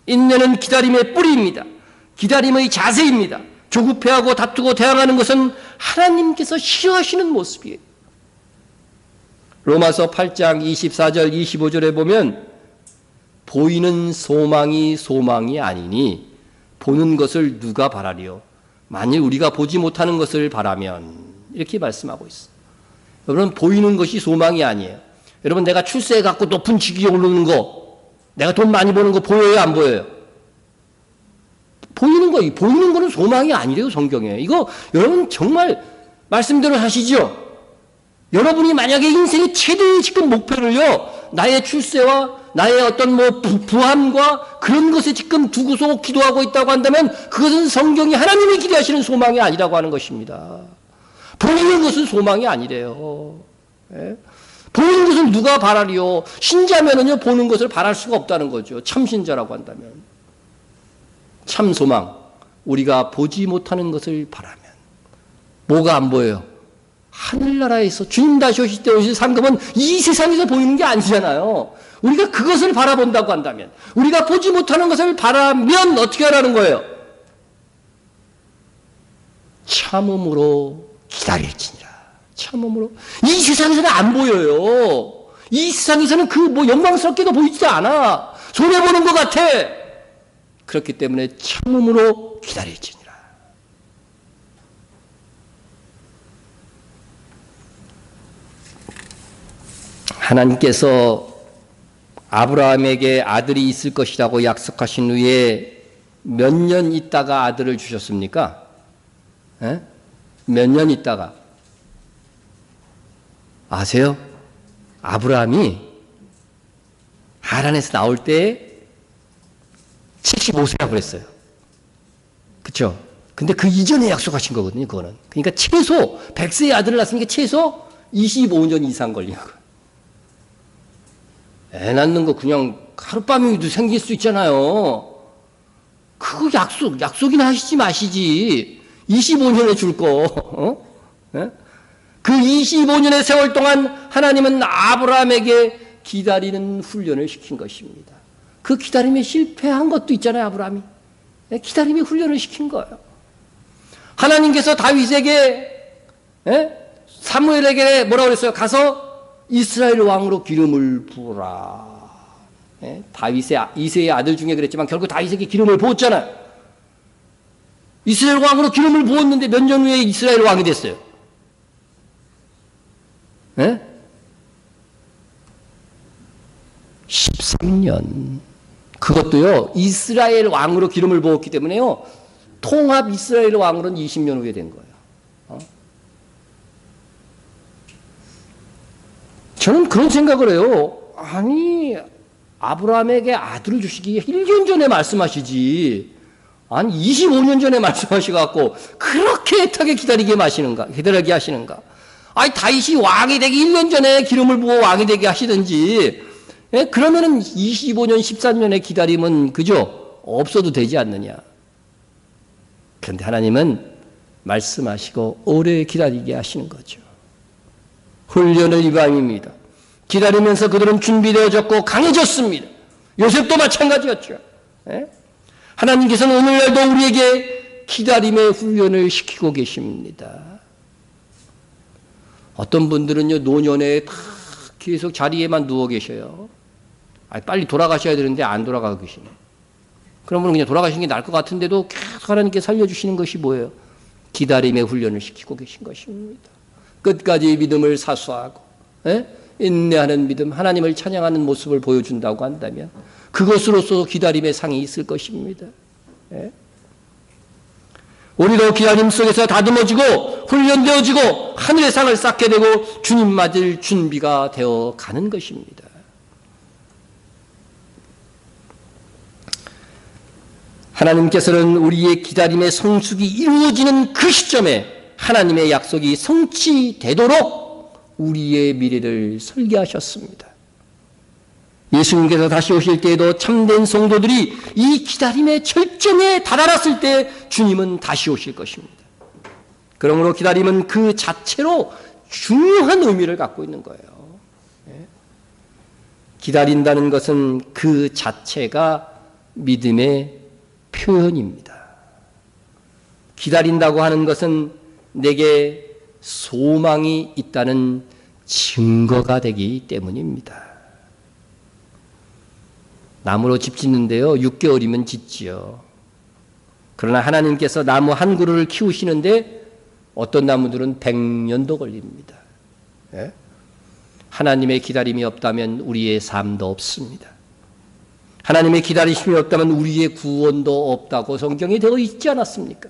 인내는 기다림의 뿌리입니다. 기다림의 자세입니다. 조급해하고 다투고 대항하는 것은 하나님께서 싫어하시는 모습이에요. 로마서 8장 24절 25절에 보면 보이는 소망이 아니니 보는 것을 누가 바라리요. 만일 우리가 보지 못하는 것을 바라면, 이렇게 말씀하고 있어요. 여러분, 보이는 것이 소망이 아니에요. 여러분, 내가 출세해갖고 높은 직위에 오르는 거, 내가 돈 많이 버는 거 보여요, 안 보여요? 보이는 거는 소망이 아니래요, 성경에. 이거 여러분 정말 말씀대로 하시죠? 여러분이 만약에 인생의 최대의 지금 목표를요, 나의 출세와 나의 어떤 부함과 그런 것에 지금 두고서 기도하고 있다고 한다면 그것은 성경이 하나님이 기대하시는 소망이 아니라고 하는 것입니다. 보이는 것은 소망이 아니래요. 예? 보이는 것은 누가 바라리요? 신자면은요, 보는 것을 바랄 수가 없다는 거죠. 참신자라고 한다면. 참 소망. 우리가 보지 못하는 것을 바라면. 뭐가 안 보여요? 하늘나라에서 주님 다시 오실 때 오실 상급은 이 세상에서 보이는 게 아니잖아요. 우리가 그것을 바라본다고 한다면, 우리가 보지 못하는 것을 바라면 어떻게 하라는 거예요? 참음으로 기다릴지니라. 참음으로. 이 세상에서는 안 보여요. 이 세상에서는 영광스럽게도 보이지도 않아. 손해보는 것 같아. 그렇기 때문에 참음으로 기다릴지니라. 하나님께서 아브라함에게 아들이 있을 것이라고 약속하신 후에 몇 년 있다가 아들을 주셨습니까? 몇 년 있다가. 아세요? 아브라함이 하란에서 나올 때 75세라고 그랬어요. 그렇죠? 근데 그 이전에 약속하신 거거든요, 그거는. 그러니까 최소 100세의 아들을 낳았으니까 최소 25년 이상 걸린 거예요. 애 낳는 거 그냥 하룻밤에도 생길 수 있잖아요. 그거 약속이나 하시지 마시지. 25년에 줄 거. 그 25년의 세월 동안 하나님은 아브라함에게 기다리는 훈련을 시킨 것입니다. 그 기다림에 실패한 것도 있잖아요, 아브라함이. 기다림에 훈련을 시킨 거예요. 하나님께서 다윗에게, 사무엘에게 뭐라고 그랬어요? 가서 이스라엘 왕으로 기름을 부으라. 다윗의 이새의 아들 중에 그랬지만 결국 다윗에게 기름을 부었잖아요. 이스라엘 왕으로 기름을 부었는데 몇 년 후에 이스라엘 왕이 됐어요. 13년. 그것도요, 이스라엘 왕으로 기름을 부었기 때문에요, 통합 이스라엘 왕으로는 20년 후에 된 거예요. 저는 그런 생각을 해요. 아니, 아브라함에게 아들을 주시기에 1년 전에 말씀하시지. 아니, 25년 전에 말씀하셔갖고, 그렇게 애타게 기다리게 하시는가? 아니, 다윗이 왕이 되기 1년 전에 기름을 부어 왕이 되게 하시든지, 그러면은 25년, 13년의 기다림은 그죠? 없어도 되지 않느냐. 그런데 하나님은 말씀하시고 오래 기다리게 하시는 거죠. 훈련의 이방입니다. 기다리면서 그들은 준비되어졌고 강해졌습니다. 요셉도 마찬가지였죠. 하나님께서는 오늘날도 우리에게 기다림의 훈련을 시키고 계십니다. 어떤 분들은요, 노년에 다 계속 자리에만 누워 계셔요. 빨리 돌아가셔야 되는데 안 돌아가고 계시네. 그러면 그냥 돌아가시는 게 나을 것 같은데도 계속 하나님께 살려주시는 것이 뭐예요? 기다림의 훈련을 시키고 계신 것입니다. 끝까지 믿음을 사수하고 인내하는 믿음, 하나님을 찬양하는 모습을 보여준다고 한다면 그것으로서 기다림의 상이 있을 것입니다. 우리도 기다림 속에서 다듬어지고 훈련되어지고 하늘의 상을 쌓게 되고 주님 맞을 준비가 되어 가는 것입니다. 하나님께서는 우리의 기다림의 성숙이 이루어지는 그 시점에 하나님의 약속이 성취되도록 우리의 미래를 설계하셨습니다. 예수님께서 다시 오실 때에도 참된 성도들이 이 기다림의 절정에 다다랐을 때 주님은 다시 오실 것입니다. 그러므로 기다림은 그 자체로 중요한 의미를 갖고 있는 거예요. 기다린다는 것은 그 자체가 믿음의 표현입니다. 기다린다고 하는 것은 내게 소망이 있다는 증거가 되기 때문입니다. 나무로 집 짓는데요, 6개월이면 짓지요. 그러나 하나님께서 나무 한 그루를 키우시는데 어떤 나무들은 100년도 걸립니다. 예? 하나님의 기다림이 없다면 우리의 삶도 없습니다. 하나님의 기다리심이 없다면 우리의 구원도 없다고 성경에 되어 있지 않았습니까?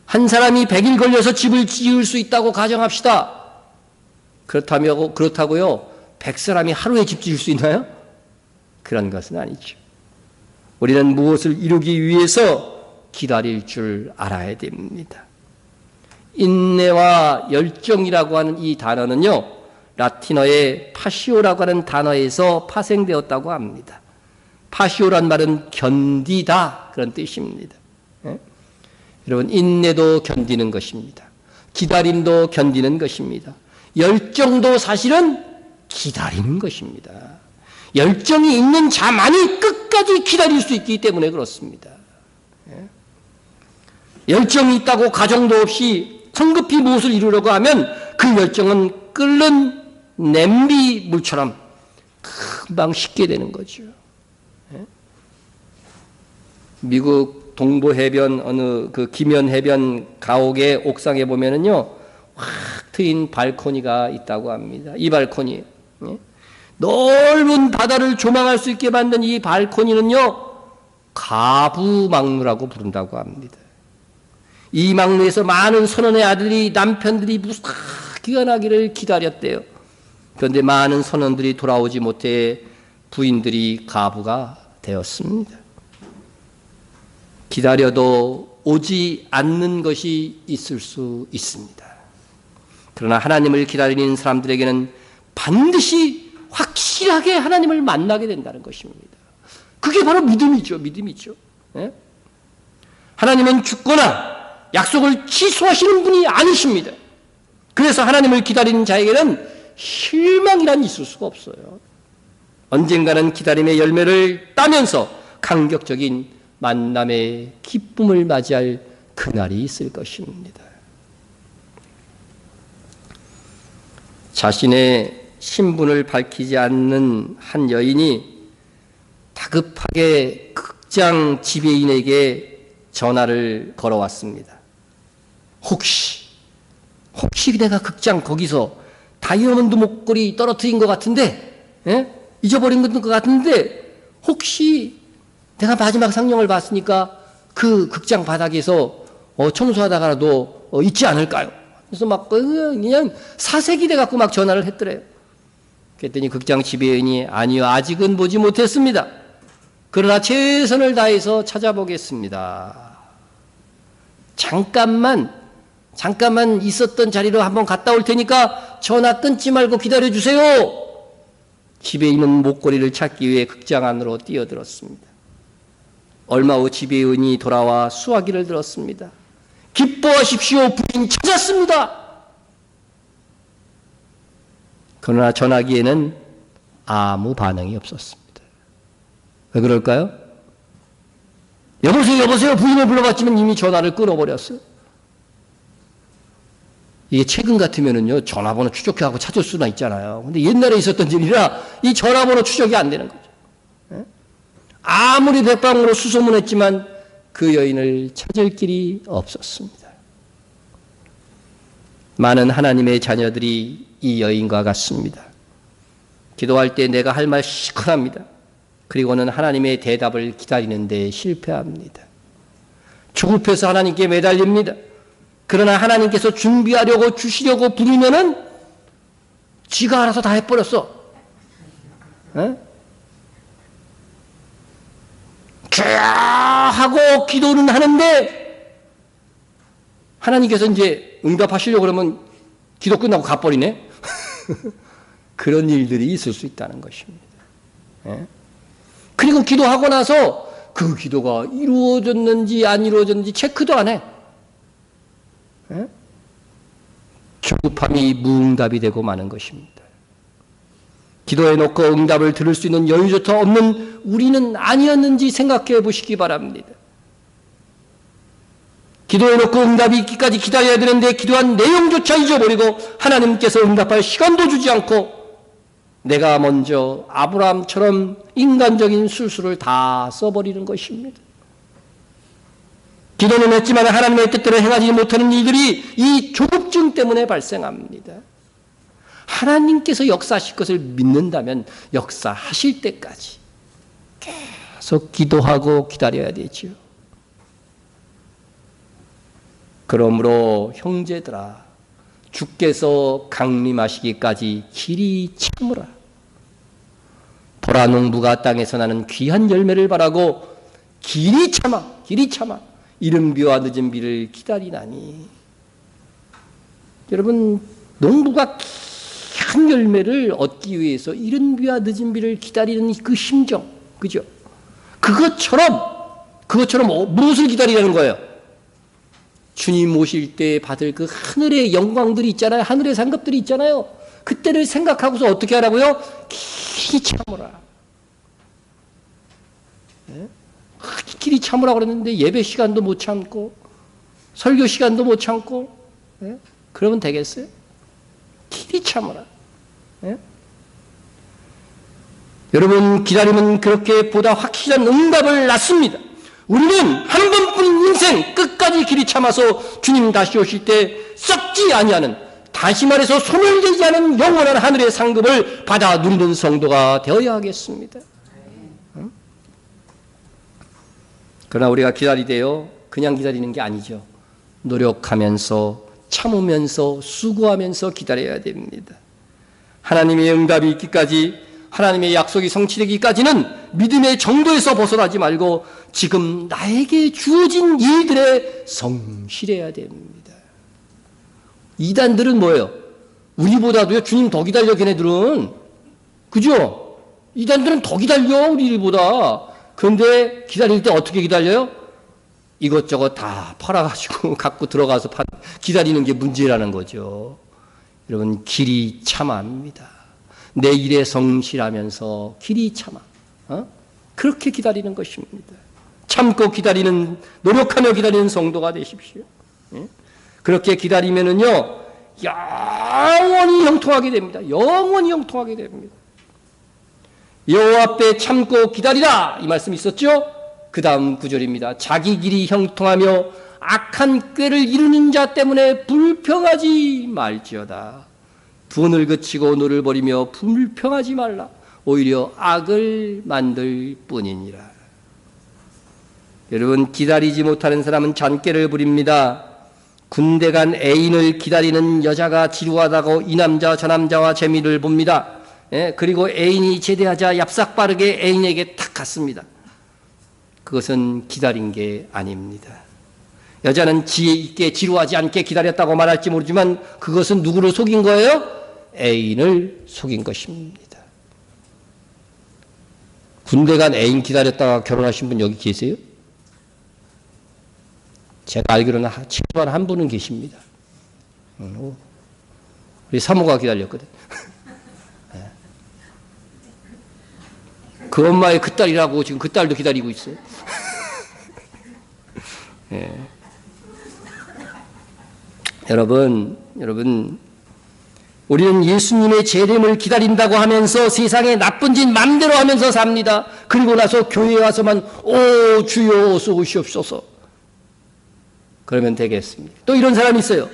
한 사람이 100일 걸려서 집을 지을 수 있다고 가정합시다. 그렇다고요, 100사람이 하루에 집 지을 수 있나요? 그런 것은 아니죠. 우리는 무엇을 이루기 위해서 기다릴 줄 알아야 됩니다. 인내와 열정이라고 하는 이 단어는요, 라틴어의 파시오라고 하는 단어에서 파생되었다고 합니다. 파시오란 말은 견디다, 그런 뜻입니다. 여러분, 인내도 견디는 것입니다. 기다림도 견디는 것입니다. 열정도 사실은 기다리는 것입니다. 열정이 있는 자만이 끝까지 기다릴 수 있기 때문에 그렇습니다. 열정이 있다고 가정도 없이 성급히 무엇을 이루려고 하면 그 열정은 끓는 냄비 물처럼 금방 식게 되는 거죠. 미국 동부 해변 어느 그 기면 해변 가옥의 옥상에 보면은요, 확 트인 발코니가 있다고 합니다. 이 발코니, 넓은 바다를 조망할 수 있게 만든 이 발코니는요, 가부망루라고 부른다고 합니다. 이 망루에서 많은 선원의 아들이, 남편들이 무사히 나기를 기다렸대요. 그런데 많은 선원들이 돌아오지 못해 부인들이 가부가 되었습니다. 기다려도 오지 않는 것이 있을 수 있습니다. 그러나 하나님을 기다리는 사람들에게는 반드시 확실하게 하나님을 만나게 된다는 것입니다. 그게 바로 믿음이죠. 믿음이죠. 예? 하나님은 죽거나 약속을 취소하시는 분이 아니십니다. 그래서 하나님을 기다리는 자에게는 실망이란 있을 수가 없어요. 언젠가는 기다림의 열매를 따면서 감격적인 만남의 기쁨을 맞이할 그날이 있을 것입니다. 자신의 신분을 밝히지 않는 한 여인이 다급하게 극장 지배인에게 전화를 걸어왔습니다. 혹시 내가 극장 거기서 다이아몬드 목걸이 떨어뜨린 것 같은데, 잊어버린 것 같은데, 혹시 내가 마지막 상영을 봤으니까 그 극장 바닥에서 청소하다가라도 있지 않을까요? 그래서 막 그냥 사색이 돼갖고 막 전화를 했더래요. 그랬더니 극장 지배인이 아니요, 아직은 보지 못했습니다. 그러나 최선을 다해서 찾아보겠습니다. 잠깐만 있었던 자리로 한번 갔다 올 테니까 전화 끊지 말고 기다려주세요. 지배인은 목걸이를 찾기 위해 극장 안으로 뛰어들었습니다. 얼마 후 지배인이 돌아와 수화기를 들었습니다. 기뻐하십시오, 부인 찾았습니다. 그러나 전화기에는 아무 반응이 없었습니다. 왜 그럴까요? 여보세요 부인을 불러봤지만 이미 전화를 끊어버렸어요. 이게 최근 같으면은요, 전화번호 추적해하고 찾을 수나 있잖아요. 근데 옛날에 있었던 일이라 이 전화번호 추적이 안 되는 거죠. 아무리 백방으로 수소문했지만 그 여인을 찾을 길이 없었습니다. 많은 하나님의 자녀들이 이 여인과 같습니다. 기도할 때 내가 할 말 시큰합니다. 그리고는 하나님의 대답을 기다리는데 실패합니다. 조급해서 하나님께 매달립니다. 그러나 하나님께서 준비하려고 주시려고 부르면은 지가 알아서 다 해버렸어. 하고 기도는 하는데 하나님께서 이제 응답하시려고 그러면 기도 끝나고 가버리네. 그런 일들이 있을 수 있다는 것입니다. 예? 그리고 기도하고 나서 그 기도가 이루어졌는지 안 이루어졌는지 체크도 안 해. 예? 조급함이 무응답이 되고 마는 것입니다. 기도해 놓고 응답을 들을 수 있는 여유조차 없는 우리는 아니었는지 생각해 보시기 바랍니다. 기도해 놓고 응답이 있기까지 기다려야 되는데 기도한 내용조차 잊어버리고 하나님께서 응답할 시간도 주지 않고 내가 먼저 아브라함처럼 인간적인 술수를 다 써버리는 것입니다. 기도는 했지만 하나님의 뜻대로 행하지 못하는 일들이 이 조급증 때문에 발생합니다. 하나님께서 역사하실 것을 믿는다면 역사하실 때까지 계속 기도하고 기다려야 되죠. 그러므로 형제들아, 주께서 강림하시기까지 길이 참으라. 보라, 농부가 땅에서 나는 귀한 열매를 바라고 길이 참아 이른 비와 늦은 비를 기다리나니. 여러분, 농부가 귀한 열매를 얻기 위해서 이른 비와 늦은 비를 기다리는 그 심정, 그죠? 그것처럼 무엇을 기다리라는 거예요? 주님 오실 때 받을 그 하늘의 영광들이 있잖아요. 하늘의 상급들이 있잖아요. 그때를 생각하고서 어떻게 하라고요? 길이 참으라. 네? 길이 참으라 그랬는데 예배 시간도 못 참고 설교 시간도 못 참고, 네? 그러면 되겠어요? 길이 참으라. 네? 여러분, 기다림은 그렇게 보다 확실한 응답을 낳습니다. 우리는 한 번뿐 인생 끝까지 길이 참아서 주님 다시 오실 때 썩지 아니하는, 다시 말해서 소멸되지 않은 영원한 하늘의 상급을 받아 누리는 성도가 되어야 하겠습니다. 그러나 우리가 기다리되요 그냥 기다리는 게 아니죠. 노력하면서 참으면서 수고하면서 기다려야 됩니다. 하나님의 응답이 있기까지, 하나님의 약속이 성취되기까지는 믿음의 정도에서 벗어나지 말고 지금 나에게 주어진 일들에 성실해야 됩니다. 이단들은 뭐예요? 우리보다도요, 주님 더 기다려, 걔네들은. 그죠? 이단들은 더 기다려, 우리보다. 그런데 기다릴 때 어떻게 기다려요? 이것저것 다 팔아가지고 갖고 들어가서 기다리는 게 문제라는 거죠. 여러분, 길이 참아합니다. 내 일에 성실하면서 길이 참아. 그렇게 기다리는 것입니다. 참고 기다리는, 노력하며 기다리는 성도가 되십시오. 그렇게 기다리면은요, 영원히 형통하게 됩니다. 영원히 형통하게 됩니다. 여호와 앞에 참고 기다리라, 이 말씀이 있었죠? 그 다음 구절입니다. 자기 길이 형통하며 악한 꾀를 이루는 자 때문에 불평하지 말지어다. 분을 그치고 노를 버리며 불평하지 말라. 오히려 악을 만들 뿐이니라. 여러분, 기다리지 못하는 사람은 잔꾀를 부립니다. 군대 간 애인을 기다리는 여자가 지루하다고 이 남자 저 남자와 재미를 봅니다. 그리고 애인이 제대하자 얍삭 빠르게 애인에게 탁 갔습니다. 그것은 기다린 게 아닙니다. 여자는 지혜 있게 지루하지 않게 기다렸다고 말할지 모르지만 그것은 누구를 속인 거예요? 애인을 속인 것입니다. 군대 간 애인 기다렸다가 결혼하신 분 여기 계세요? 제가 알기로는 최소한 한 분은 계십니다. 우리 사모가 기다렸거든. 그 엄마의 그 딸이라고 지금 그 딸도 기다리고 있어요. 예. 여러분, 우리는 예수님의 재림을 기다린다고 하면서 세상의 나쁜 짓 맘대로 하면서 삽니다. 그리고 나서 교회에 와서만 오 주여 어서 오시옵소서 그러면 되겠습니다. 또 이런 사람이 있어요.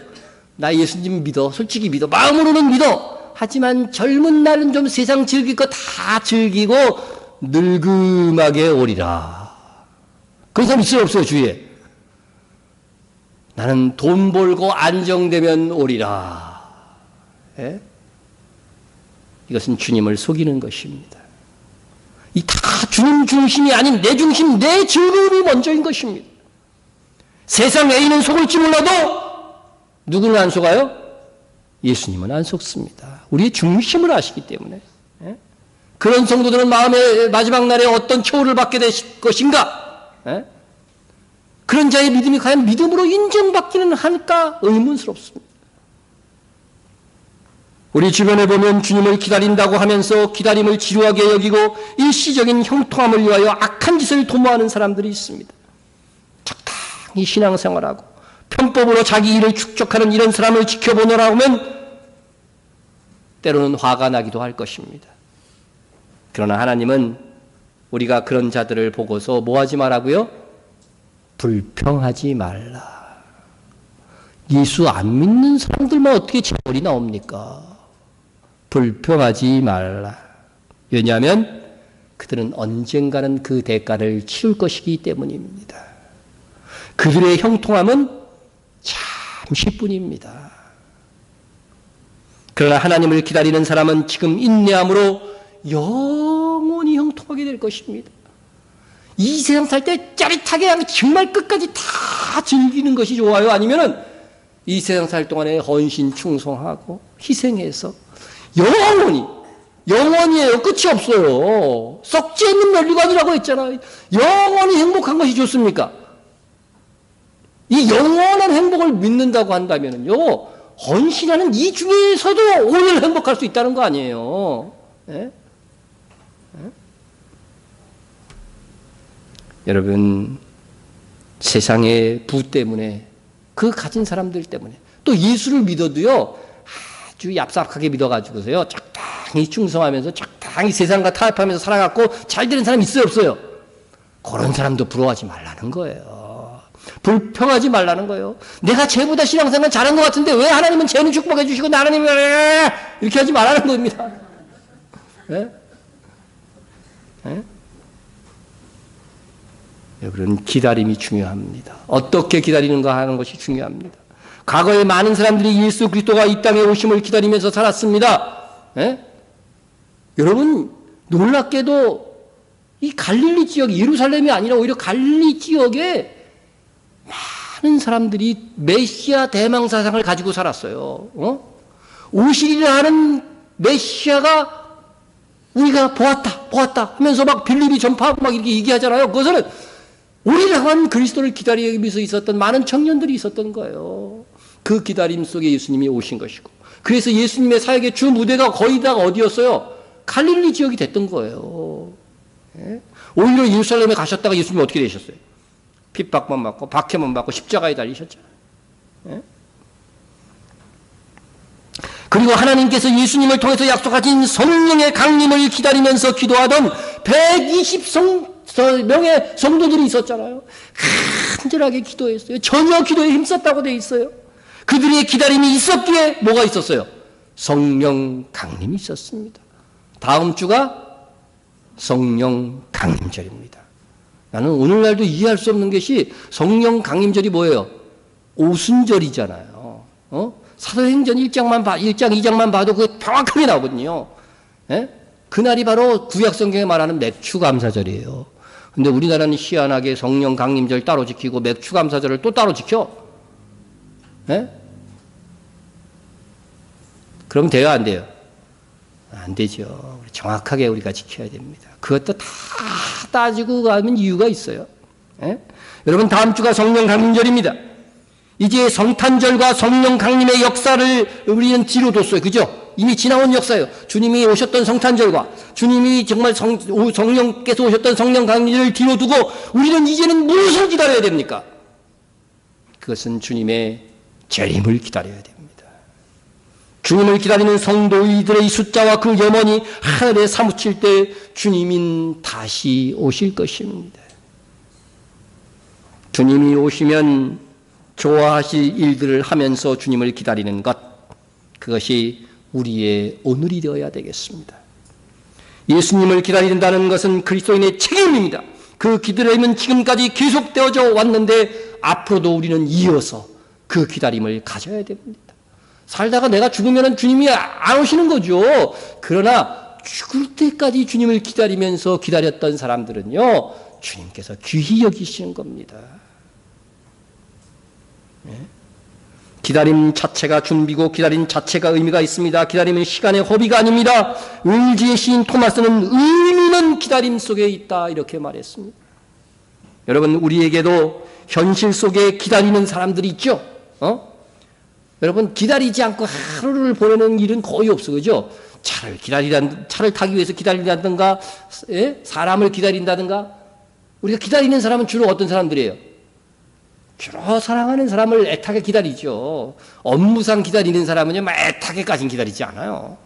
나 예수님 믿어. 솔직히 믿어. 마음으로는 믿어. 하지만 젊은 날은 좀 세상 즐길 거 다 즐기고 늙음하게 오리라. 그런 사람 있어요, 없어요, 주위에? 나는 돈 벌고 안정되면 오리라. 예? 이것은 주님을 속이는 것입니다. 이 다 주님 중심이 아닌 내 중심, 내 즐거움이 먼저인 것입니다. 세상 애인은 속을지 몰라도 누구는 안 속아요? 예수님은 안 속습니다. 우리의 중심을 아시기 때문에. 예? 그런 성도들은 마음의 마지막 날에 어떤 처우를 받게 될 것인가? 예? 그런 자의 믿음이 과연 믿음으로 인정받기는 할까? 의문스럽습니다. 우리 주변에 보면 주님을 기다린다고 하면서 기다림을 지루하게 여기고 일시적인 형통함을 위하여 악한 짓을 도모하는 사람들이 있습니다. 적당히 신앙생활하고 편법으로 자기 일을 축적하는 이런 사람을 지켜보느라 하면 때로는 화가 나기도 할 것입니다. 그러나 하나님은 우리가 그런 자들을 보고서 뭐 하지 말라고요? 불평하지 말라. 예수 안 믿는 사람들만 어떻게 재벌이 나옵니까? 불평하지 말라. 왜냐하면 그들은 언젠가는 그 대가를 치를 것이기 때문입니다. 그들의 형통함은 잠시뿐입니다. 그러나 하나님을 기다리는 사람은 지금 인내함으로 영원히 형통하게 될 것입니다. 이 세상 살 때 짜릿하게 정말 끝까지 다 즐기는 것이 좋아요? 아니면은 이 세상 살 동안에 헌신 충성하고 희생해서 영원히에요. 끝이 없어요. 썩지 않는 면류관이라고 했잖아요. 영원히 행복한 것이 좋습니까? 이 영원한 행복을 믿는다고 한다면요, 헌신하는 이 중에서도 오늘 행복할 수 있다는 거 아니에요. 예? 여러분, 세상의 부 때문에, 그 가진 사람들 때문에, 또 예수를 믿어도요, 아주 얍삽하게 믿어가지고서요, 적당히 충성하면서, 적당히 세상과 타협하면서 살아갖고 잘 되는 사람이 있어요, 없어요? 그런 사람도 부러워하지 말라는 거예요. 불평하지 말라는 거예요. 내가 쟤보다 신앙생활 잘한 것 같은데 왜 하나님은 쟤는 축복해 주시고 나는 왜 이렇게 하지 말라는 겁니다. 네? 네? 여러분, 기다림이 중요합니다. 어떻게 기다리는가 하는 것이 중요합니다. 과거에 많은 사람들이 예수 그리스도가 이 땅에 오심을 기다리면서 살았습니다. 예? 여러분, 놀랍게도 이 갈릴리 지역, 예루살렘이 아니라 오히려 갈릴리 지역에 많은 사람들이 메시아 대망사상을 가지고 살았어요. 오시리라 하는 메시아가 우리가 보았다 하면서 막 빌립이 전파하고 막 이렇게 얘기하잖아요. 그것은 우리라고 한 그리스도를 기다리면서 있었던 많은 청년들이 있었던 거예요. 그 기다림 속에 예수님이 오신 것이고, 그래서 예수님의 사역의 주 무대가 거의 다 어디였어요? 갈릴리 지역이 됐던 거예요. 예? 오히려 예루살렘에 가셨다가 예수님이 어떻게 되셨어요? 핍박만 받고 박해만 받고 십자가에 달리셨잖아요. 예? 그리고 하나님께서 예수님을 통해서 약속하신 성령의 강림을 기다리면서 기도하던 120명의 성도들이 있었잖아요. 간절하게 기도했어요. 전혀 기도에 힘썼다고 돼 있어요. 그들의 기다림이 있었기에 뭐가 있었어요? 성령 강림이 있었습니다. 다음 주가 성령 강림절입니다. 나는 오늘날도 이해할 수 없는 것이 성령 강림절이 뭐예요? 오순절이잖아요. 사도행전 1장, 2장만 봐도 그게 정확하게 나오거든요. 예? 그날이 바로 구약성경에 말하는 맥추감사절이에요. 근데 우리나라는 희한하게 성령 강림절 따로 지키고 맥추감사절을 또 따로 지켜. 예? 그럼 돼요, 안 돼요? 안 되죠. 정확하게 우리가 지켜야 됩니다. 그것도 다 따지고 가면 이유가 있어요. 예? 여러분, 다음 주가 성령 강림절입니다. 이제 성탄절과 성령 강림의 역사를 우리는 뒤로 뒀어요. 그죠? 이미 지나온 역사예요. 주님이 오셨던 성탄절과 주님이 정말 성령께서 오셨던 성령 강림절을 뒤로 두고 우리는 이제는 무엇을 기다려야 됩니까? 그것은 주님의 재림을 기다려야 됩니다. 주님을 기다리는 성도들의 숫자와 그 염원이 하늘에 사무칠 때 주님은 다시 오실 것입니다. 주님이 오시면 좋아하실 일들을 하면서 주님을 기다리는 것, 그것이 우리의 오늘이 되어야 되겠습니다. 예수님을 기다린다는 것은 그리스도인의 책임입니다. 그 기다림은 지금까지 계속되어져 왔는데 앞으로도 우리는 이어서 그 기다림을 가져야 됩니다. 살다가 내가 죽으면 주님이 안 오시는 거죠. 그러나 죽을 때까지 주님을 기다리면서 기다렸던 사람들은요, 주님께서 귀히 여기시는 겁니다. 네? 기다림 자체가 준비고 기다림 자체가 의미가 있습니다. 기다림은 시간의 허비가 아닙니다. 을지의 시인 토마스는 의미는 기다림 속에 있다 이렇게 말했습니다. 여러분, 우리에게도 현실 속에 기다리는 사람들이 있죠. 여러분, 기다리지 않고 하루를 보내는 일은 거의 없어, 그죠? 차를 타기 위해서 기다린다든가, 사람을 기다린다든가. 우리가 기다리는 사람은 주로 어떤 사람들이에요? 주로 사랑하는 사람을 애타게 기다리죠. 업무상 기다리는 사람은요, 애타게까지는 기다리지 않아요.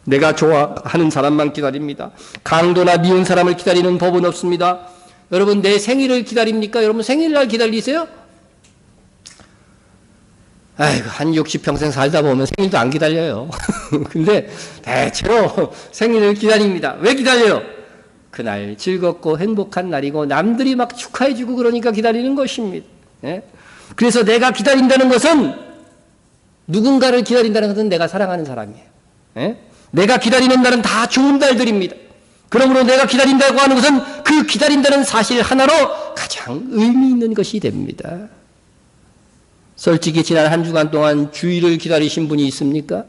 내가 좋아하는 사람만 기다립니다. 강도나 미운 사람을 기다리는 법은 없습니다. 여러분, 내 생일을 기다립니까? 여러분, 생일날 기다리세요? 아이고, 한 60평생 살다 보면 생일도 안 기다려요. 근데 대체로 생일을 기다립니다. 왜 기다려요? 그날 즐겁고 행복한 날이고 남들이 막 축하해주고 그러니까 기다리는 것입니다. 그래서 내가 기다린다는 것은, 누군가를 기다린다는 것은 내가 사랑하는 사람이에요. 내가 기다리는 날은 다 좋은 날들입니다. 그러므로 내가 기다린다고 하는 것은 그 기다린다는 사실 하나로 가장 의미 있는 것이 됩니다. 솔직히 지난 한 주간 동안 주일을 기다리신 분이 있습니까?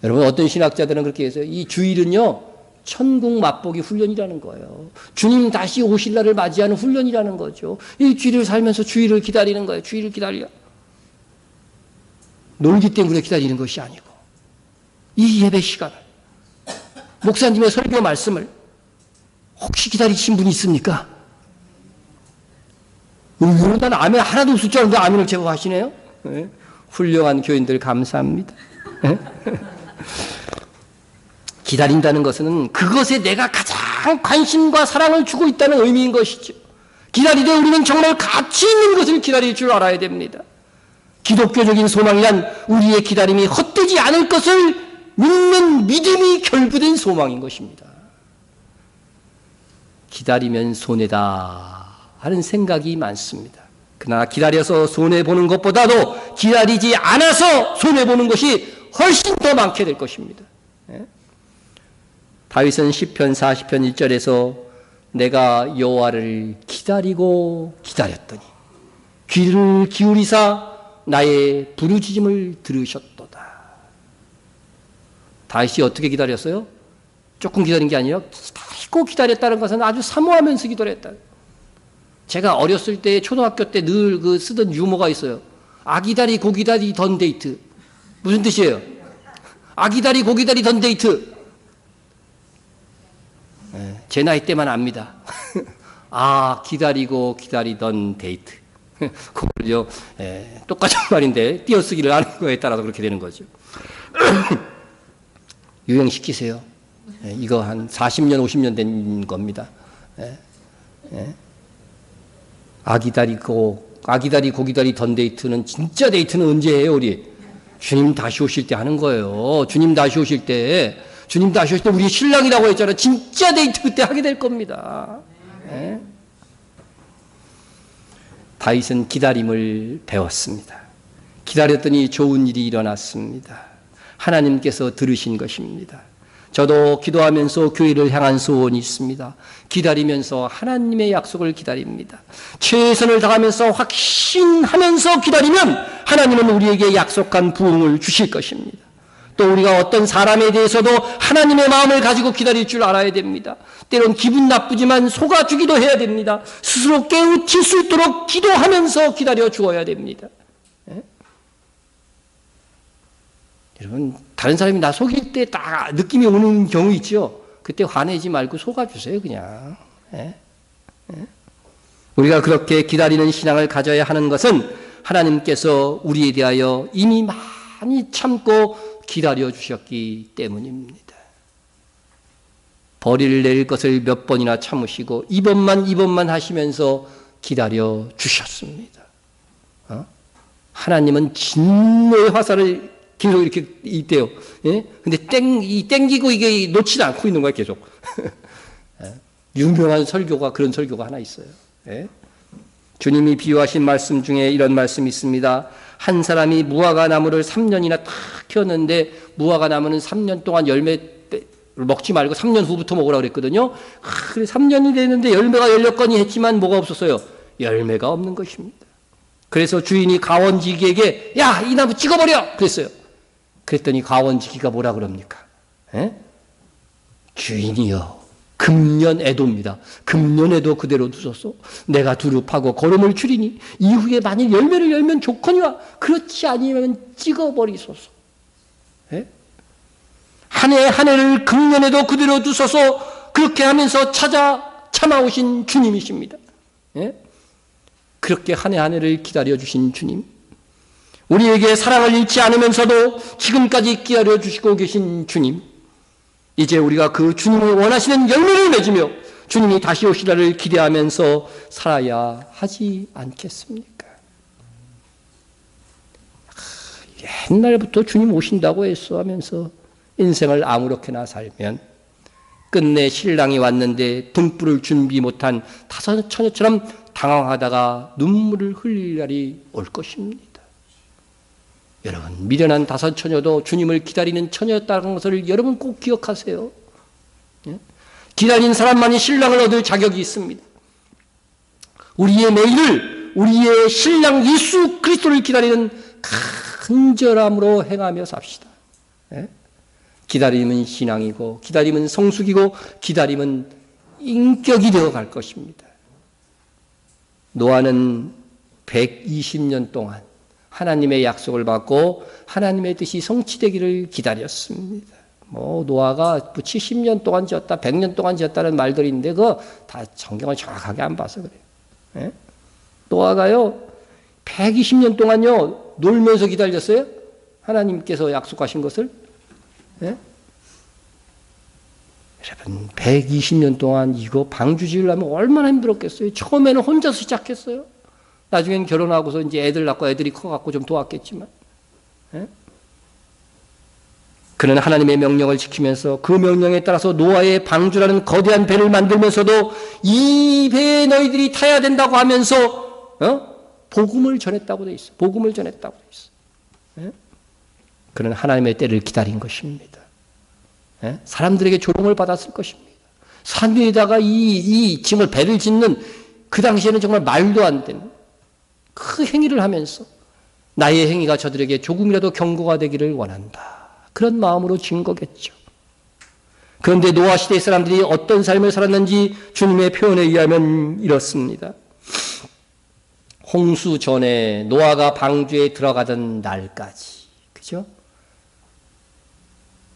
여러분, 어떤 신학자들은 그렇게 해서 이 주일은요, 천국 맛보기 훈련이라는 거예요. 주님 다시 오실 날을 맞이하는 훈련이라는 거죠. 일주일을 살면서 주일을 기다리는 거예요. 주일을 기다려. 놀기 때문에 기다리는 것이 아니고, 이 예배 시간을, 목사님의 설교 말씀을 혹시 기다리신 분이 있습니까? 난 아멘 하나도 없을 줄 알았는데 아멘을 제법 하시네요. 훌륭한 교인들 감사합니다. 기다린다는 것은 그것에 내가 가장 관심과 사랑을 주고 있다는 의미인 것이죠. 기다리되 우리는 정말 가치 있는 것을 기다릴 줄 알아야 됩니다. 기독교적인 소망이란 우리의 기다림이 헛되지 않을 것을 믿는 믿음이 결부된 소망인 것입니다. 기다리면 손해다 하는 생각이 많습니다. 그러나 기다려서 손해보는 것보다도 기다리지 않아서 손해보는 것이 훨씬 더 많게 될 것입니다. 다윗은 시편 40편 1절에서 내가 여호와를 기다리고 기다렸더니 귀를 기울이사 나의 부르짖음을 들으셨도다. 다윗이 어떻게 기다렸어요? 조금 기다린 게 아니라 꼭 기다렸다는 것은 아주 사모하면서 기다렸다. 제가 어렸을 때 초등학교 때 늘 쓰던 유머가 있어요. 아기다리 고기다리 던 데이트. 무슨 뜻이에요? 아기다리 고기다리 던 데이트. 제 나이 때만 압니다. 아, 기다리고 기다리던 데이트. 그걸요, 똑같은 말인데 띄어쓰기를 하는 거에 따라서 그렇게 되는 거죠. 유행시키세요. 이거 한 40년, 50년 된 겁니다. 아기다리 고기다리 던 데이트는 진짜 데이트는 언제 해요, 우리? 주님 다시 오실 때 하는 거예요. 주님 다시 오실 때 우리 신랑이라고 했잖아요. 진짜 데이트 그때 하게 될 겁니다. 다윗은 기다림을 배웠습니다. 기다렸더니 좋은 일이 일어났습니다. 하나님께서 들으신 것입니다. 저도 기도하면서 교회를 향한 소원이 있습니다. 기다리면서 하나님의 약속을 기다립니다. 최선을 다하면서 확신하면서 기다리면 하나님은 우리에게 약속한 부흥을 주실 것입니다. 또 우리가 어떤 사람에 대해서도 하나님의 마음을 가지고 기다릴 줄 알아야 됩니다. 때론 기분 나쁘지만 속아주기도 해야 됩니다. 스스로 깨우칠 수 있도록 기도하면서 기다려 주어야 됩니다. 여러분, 다른 사람이 나 속일 때 딱 느낌이 오는 경우 있죠. 그때 화내지 말고 속아주세요, 그냥. 우리가 그렇게 기다리는 신앙을 가져야 하는 것은 하나님께서 우리에 대하여 이미 많이 참고 기다려 주셨기 때문입니다. 벌이를 내릴 것을 몇 번이나 참으시고 이번만 하시면서 기다려 주셨습니다. 하나님은 진노의 화살을 계속 이렇게 있대요. 근데 땡기고 이게 놓치지 않고 있는 거야, 계속. 유명한 설교가 그런 설교가 하나 있어요. 주님이 비유하신 말씀 중에 이런 말씀이 있습니다. 한 사람이 무화과 나무를 3년이나 탁 키웠는데 무화과 나무는 3년 동안 열매 먹지 말고 3년 후부터 먹으라고 그랬거든요. 그래 3년이 됐는데 열매가 열렸거니 했지만 뭐가 없었어요? 열매가 없는 것입니다. 그래서 주인이 가원지기에게 야, 이 나무 찍어버려! 그랬어요. 그랬더니 가원지기가 뭐라 그럽니까? 에? 주인이여, 금년애도입니다. 금년애도 그대로 두소서. 내가 두릅하고 거름을 줄이니 이후에 만일 열매를 열면 좋거니와 그렇지 아니면 찍어버리소서. 에? 한 해 한 해를 금년에도 그대로 두소서. 그렇게 하면서 참아오신 주님이십니다. 예? 그렇게 한 해 한 해를 기다려주신 주님, 우리에게 사랑을 잃지 않으면서도 지금까지 기다려주시고 계신 주님, 이제 우리가 그 주님이 원하시는 열매를 맺으며 주님이 다시 오시라를 기대하면서 살아야 하지 않겠습니까? 옛날부터 주님 오신다고 했어 하면서 인생을 아무렇게나 살면 끝내 신랑이 왔는데 등불을 준비 못한 다섯 처녀처럼 당황하다가 눈물을 흘릴 날이 올 것입니다. 여러분, 미련한 다섯 처녀도 주님을 기다리는 처녀였다는 것을 여러분 꼭 기억하세요. 기다린 사람만이 신랑을 얻을 자격이 있습니다. 우리의 매일을 우리의 신랑 예수 그리스도를 기다리는 간절함으로 행하며 삽시다. 기다림은 신앙이고 기다림은 성숙이고 기다림은 인격이 되어갈 것입니다. 노아는 120년 동안 하나님의 약속을 받고 하나님의 뜻이 성취되기를 기다렸습니다. 노아가 70년 동안 지었다, 100년 동안 지었다는 말들이 있는데 그거 다 성경을 정확하게 안 봐서 그래요. 노아가요 120년 동안요 놀면서 기다렸어요. 하나님께서 약속하신 것을. 여러분, 120년 동안 이거 방주 지으려면 얼마나 힘들었겠어요. 처음에는 혼자서 시작했어요. 나중엔 결혼하고서 이제 애들 낳고 애들이 커갖고 좀 도왔겠지만. 그는 하나님의 명령을 지키면서 그 명령에 따라서 노아의 방주라는 거대한 배를 만들면서도 이 배에 너희들이 타야 된다고 하면서 복음을 전했다고 돼 있어. 복음을 전했다고 돼 있어. 그는 하나님의 때를 기다린 것입니다. 사람들에게 조롱을 받았을 것입니다. 산 위에다가 이 짐을 배를 짓는 그 당시에는 정말 말도 안 되는 그 행위를 하면서 나의 행위가 저들에게 조금이라도 경고가 되기를 원한다. 그런 마음으로 진 거겠죠. 그런데 노아 시대 사람들이 어떤 삶을 살았는지 주님의 표현에 의하면 이렇습니다. 홍수 전에 노아가 방주에 들어가던 날까지, 그죠?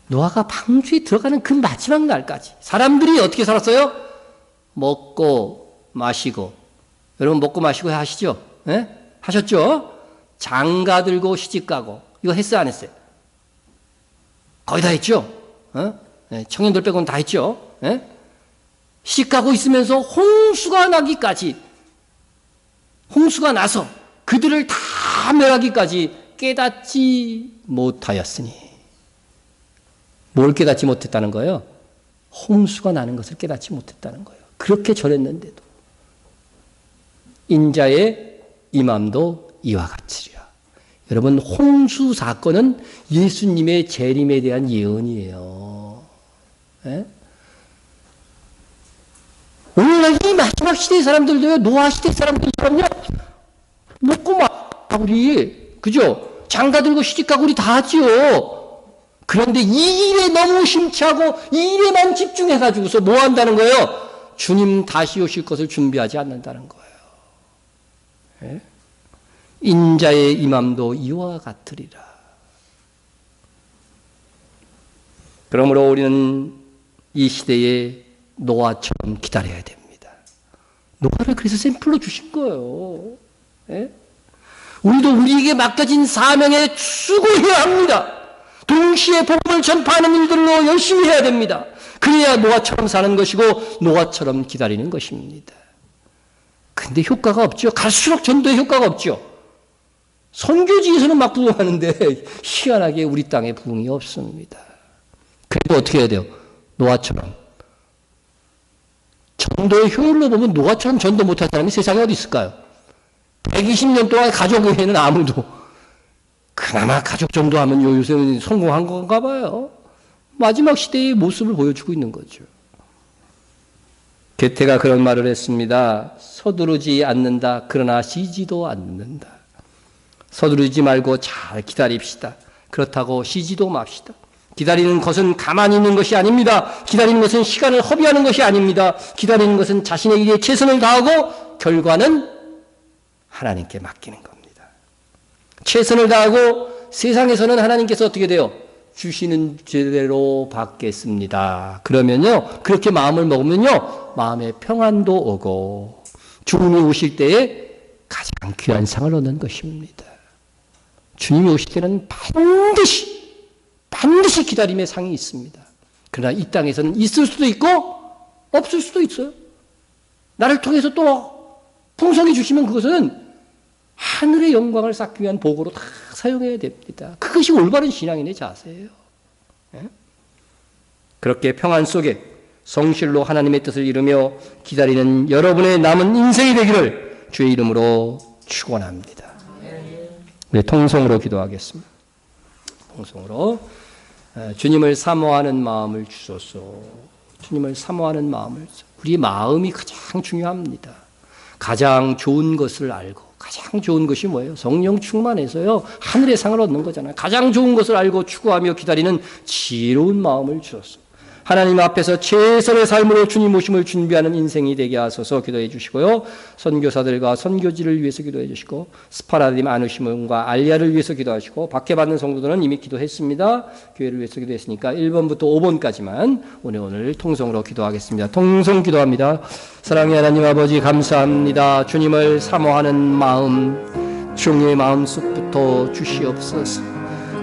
노아가 방주에 들어가는 그 마지막 날까지 사람들이 어떻게 살았어요? 먹고 마시고. 여러분 먹고 마시고 하시죠? 네? 하셨죠? 장가 들고 시집가고. 이거 했어요, 안 했어요? 거의 다 했죠? 네, 청년들 빼고는 다 했죠? 네? 시집가고 있으면서 홍수가 나기까지, 홍수가 나서 그들을 다 멸하기까지 깨닫지 못하였으니. 뭘 깨닫지 못했다는 거예요? 홍수가 나는 것을 깨닫지 못했다는 거예요. 그렇게 전했는데도. 인자의 임함도 이와 같으리라. 여러분, 홍수 사건은 예수님의 재림에 대한 예언이에요. 네? 오늘날 이 마지막 시대의 사람들도요, 노아 시대 사람들처럼요, 먹고 우리, 그죠? 장가 들고 시집가고 우리 다 하지요. 그런데 이 일에 너무 심취하고 이 일에만 집중해가지고서 뭐 한다는 거예요? 주님 다시 오실 것을 준비하지 않는다는 거예요. 예? 인자의 임함도 이와 같으리라. 그러므로 우리는 이 시대에 노아처럼 기다려야 됩니다. 노아를 그래서 샘플로 주신 거예요. 예? 우리도 우리에게 맡겨진 사명에 수고해야 합니다. 동시에 복음을 전파하는 일들로 열심히 해야 됩니다. 그래야 노아처럼 사는 것이고 노아처럼 기다리는 것입니다. 근데 효과가 없죠. 갈수록 전도에 효과가 없죠. 선교지에서는 막 부흥하는데 희한하게 우리 땅에 부흥이 없습니다. 그래도 어떻게 해야 돼요? 노아처럼. 전도의 효율로 보면 노아처럼 전도 못한 사람이 세상에 어디 있을까요? 120년 동안 가족회에는 아무도. 그나마 가족 전도하면 요새 성공한 건가 봐요. 마지막 시대의 모습을 보여주고 있는 거죠. 게테가 그런 말을 했습니다. 서두르지 않는다. 그러나 쉬지도 않는다. 서두르지 말고 잘 기다립시다. 그렇다고 쉬지도 맙시다. 기다리는 것은 가만히 있는 것이 아닙니다. 기다리는 것은 시간을 허비하는 것이 아닙니다. 기다리는 것은 자신의 일에 최선을 다하고 결과는 하나님께 맡기는 겁니다. 최선을 다하고 세상에서는 하나님께서 어떻게 돼요? 주시는 제대로 받겠습니다. 그러면요, 그렇게 마음을 먹으면요, 마음에 평안도 오고 주님이 오실 때에 가장 귀한 상을 얻는 것입니다. 주님이 오실 때는 반드시 기다림의 상이 있습니다. 그러나 이 땅에서는 있을 수도 있고 없을 수도 있어요. 나를 통해서 또 풍성히 주시면 그것은 하늘의 영광을 쌓기 위한 복으로 다 사용해야 됩니다. 그것이 올바른 신앙인의 자세예요. 그렇게 평안 속에 성실로 하나님의 뜻을 이루며 기다리는 여러분의 남은 인생이 되기를 주의 이름으로 축원합니다. 우리 통성으로 기도하겠습니다. 통성으로 주님을 사모하는 마음을 주소서. 주님을 사모하는 마음을. 우리 마음이 가장 중요합니다. 가장 좋은 것을 알고, 가장 좋은 것이 뭐예요? 성령 충만해서요, 하늘의 상을 얻는 거잖아요. 가장 좋은 것을 알고 추구하며 기다리는 지혜로운 마음을 주소서. 하나님 앞에서 최선의 삶으로 주님 오심을 준비하는 인생이 되게 하소서. 기도해 주시고요. 선교사들과 선교지를 위해서 기도해 주시고, 스파라딘 아누시몬과 알리아를 위해서 기도하시고, 박해받는 성도들은 이미 기도했습니다. 교회를 위해서 기도했으니까 1번부터 5번까지만 오늘 통성으로 기도하겠습니다. 통성 기도합니다. 사랑의 하나님 아버지, 감사합니다. 주님을 사모하는 마음, 종의 마음속부터 주시옵소서.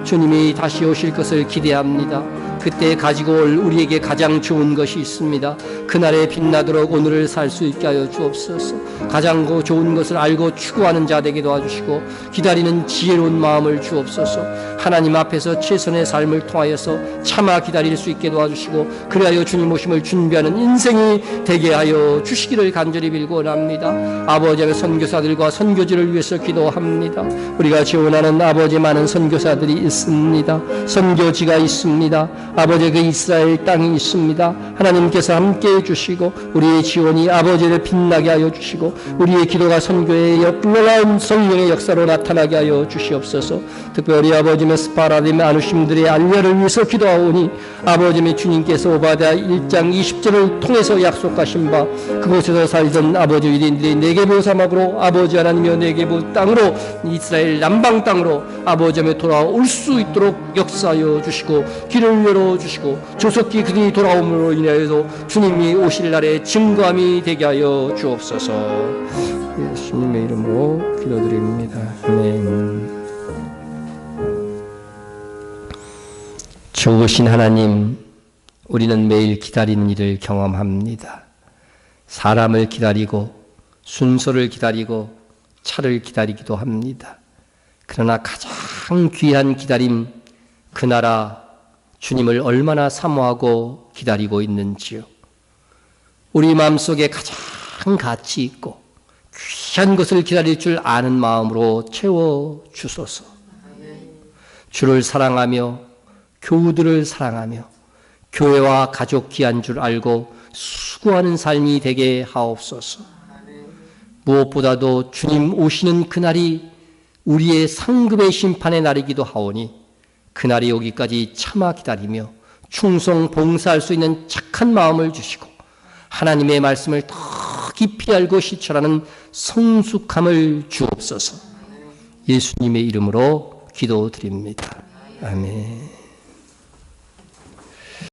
주님이 다시 오실 것을 기대합니다. 그때 가지고 올 우리에게 가장 좋은 것이 있습니다. 그날에 빛나도록 오늘을 살 수 있게 하여 주옵소서. 가장 좋은 것을 알고 추구하는 자 되게 도와주시고, 기다리는 지혜로운 마음을 주옵소서. 하나님 앞에서 최선의 삶을 통하여서 참아 기다릴 수 있게 도와주시고, 그리하여 주님 오심을 준비하는 인생이 되게 하여 주시기를 간절히 빌고 원합니다. 아버지의 선교사들과 선교지를 위해서 기도합니다. 우리가 지원하는 아버지 많은 선교사들이 있습니다. 선교지가 있습니다. 아버지 그 이스라엘 땅이 있습니다. 하나님께서 함께해 주시고 우리의 지원이 아버지를 빛나게 하여 주시고 우리의 기도가 선교의 놀라운 성령의 역사로 나타나게 하여 주시옵소서. 특별히 아버지의 스파라딤 아누심들의 알려를 위해서 기도하오니 아버지의 주님께서 오바댜 1장 20절을 통해서 약속하신 바 그곳에서 살던 아버지 유대인들이 네게보 사막으로 아버지 하나님의 네게보 땅으로 이스라엘 남방 땅으로 아버지의 돌아올 수 있도록 역사하여 주시고 길을 열어주시고 조속히 그들이 돌아옴으로 인하여서 주님이 오실 날에 증거함이 되게 하여 주옵소서. 예수님의 이름으로 기도드립니다. 아멘. 좋으신 하나님, 우리는 매일 기다리는 일을 경험합니다. 사람을 기다리고 순서를 기다리고 차를 기다리기도 합니다. 그러나 가장 귀한 기다림, 그 나라 주님을 얼마나 사모하고 기다리고 있는지요. 우리 마음속에 가장 가치 있고 귀한 것을 기다릴 줄 아는 마음으로 채워주소서. 주를 사랑하며 교우들을 사랑하며 교회와 가족 귀한 줄 알고 수고하는 삶이 되게 하옵소서. 무엇보다도 주님 오시는 그날이 우리의 상급의 심판의 날이기도 하오니 그날이 오기까지 참아 기다리며 충성 봉사할 수 있는 착한 마음을 주시고 하나님의 말씀을 더 깊이 알고 실천하는 성숙함을 주옵소서. 예수님의 이름으로 기도드립니다. 아멘.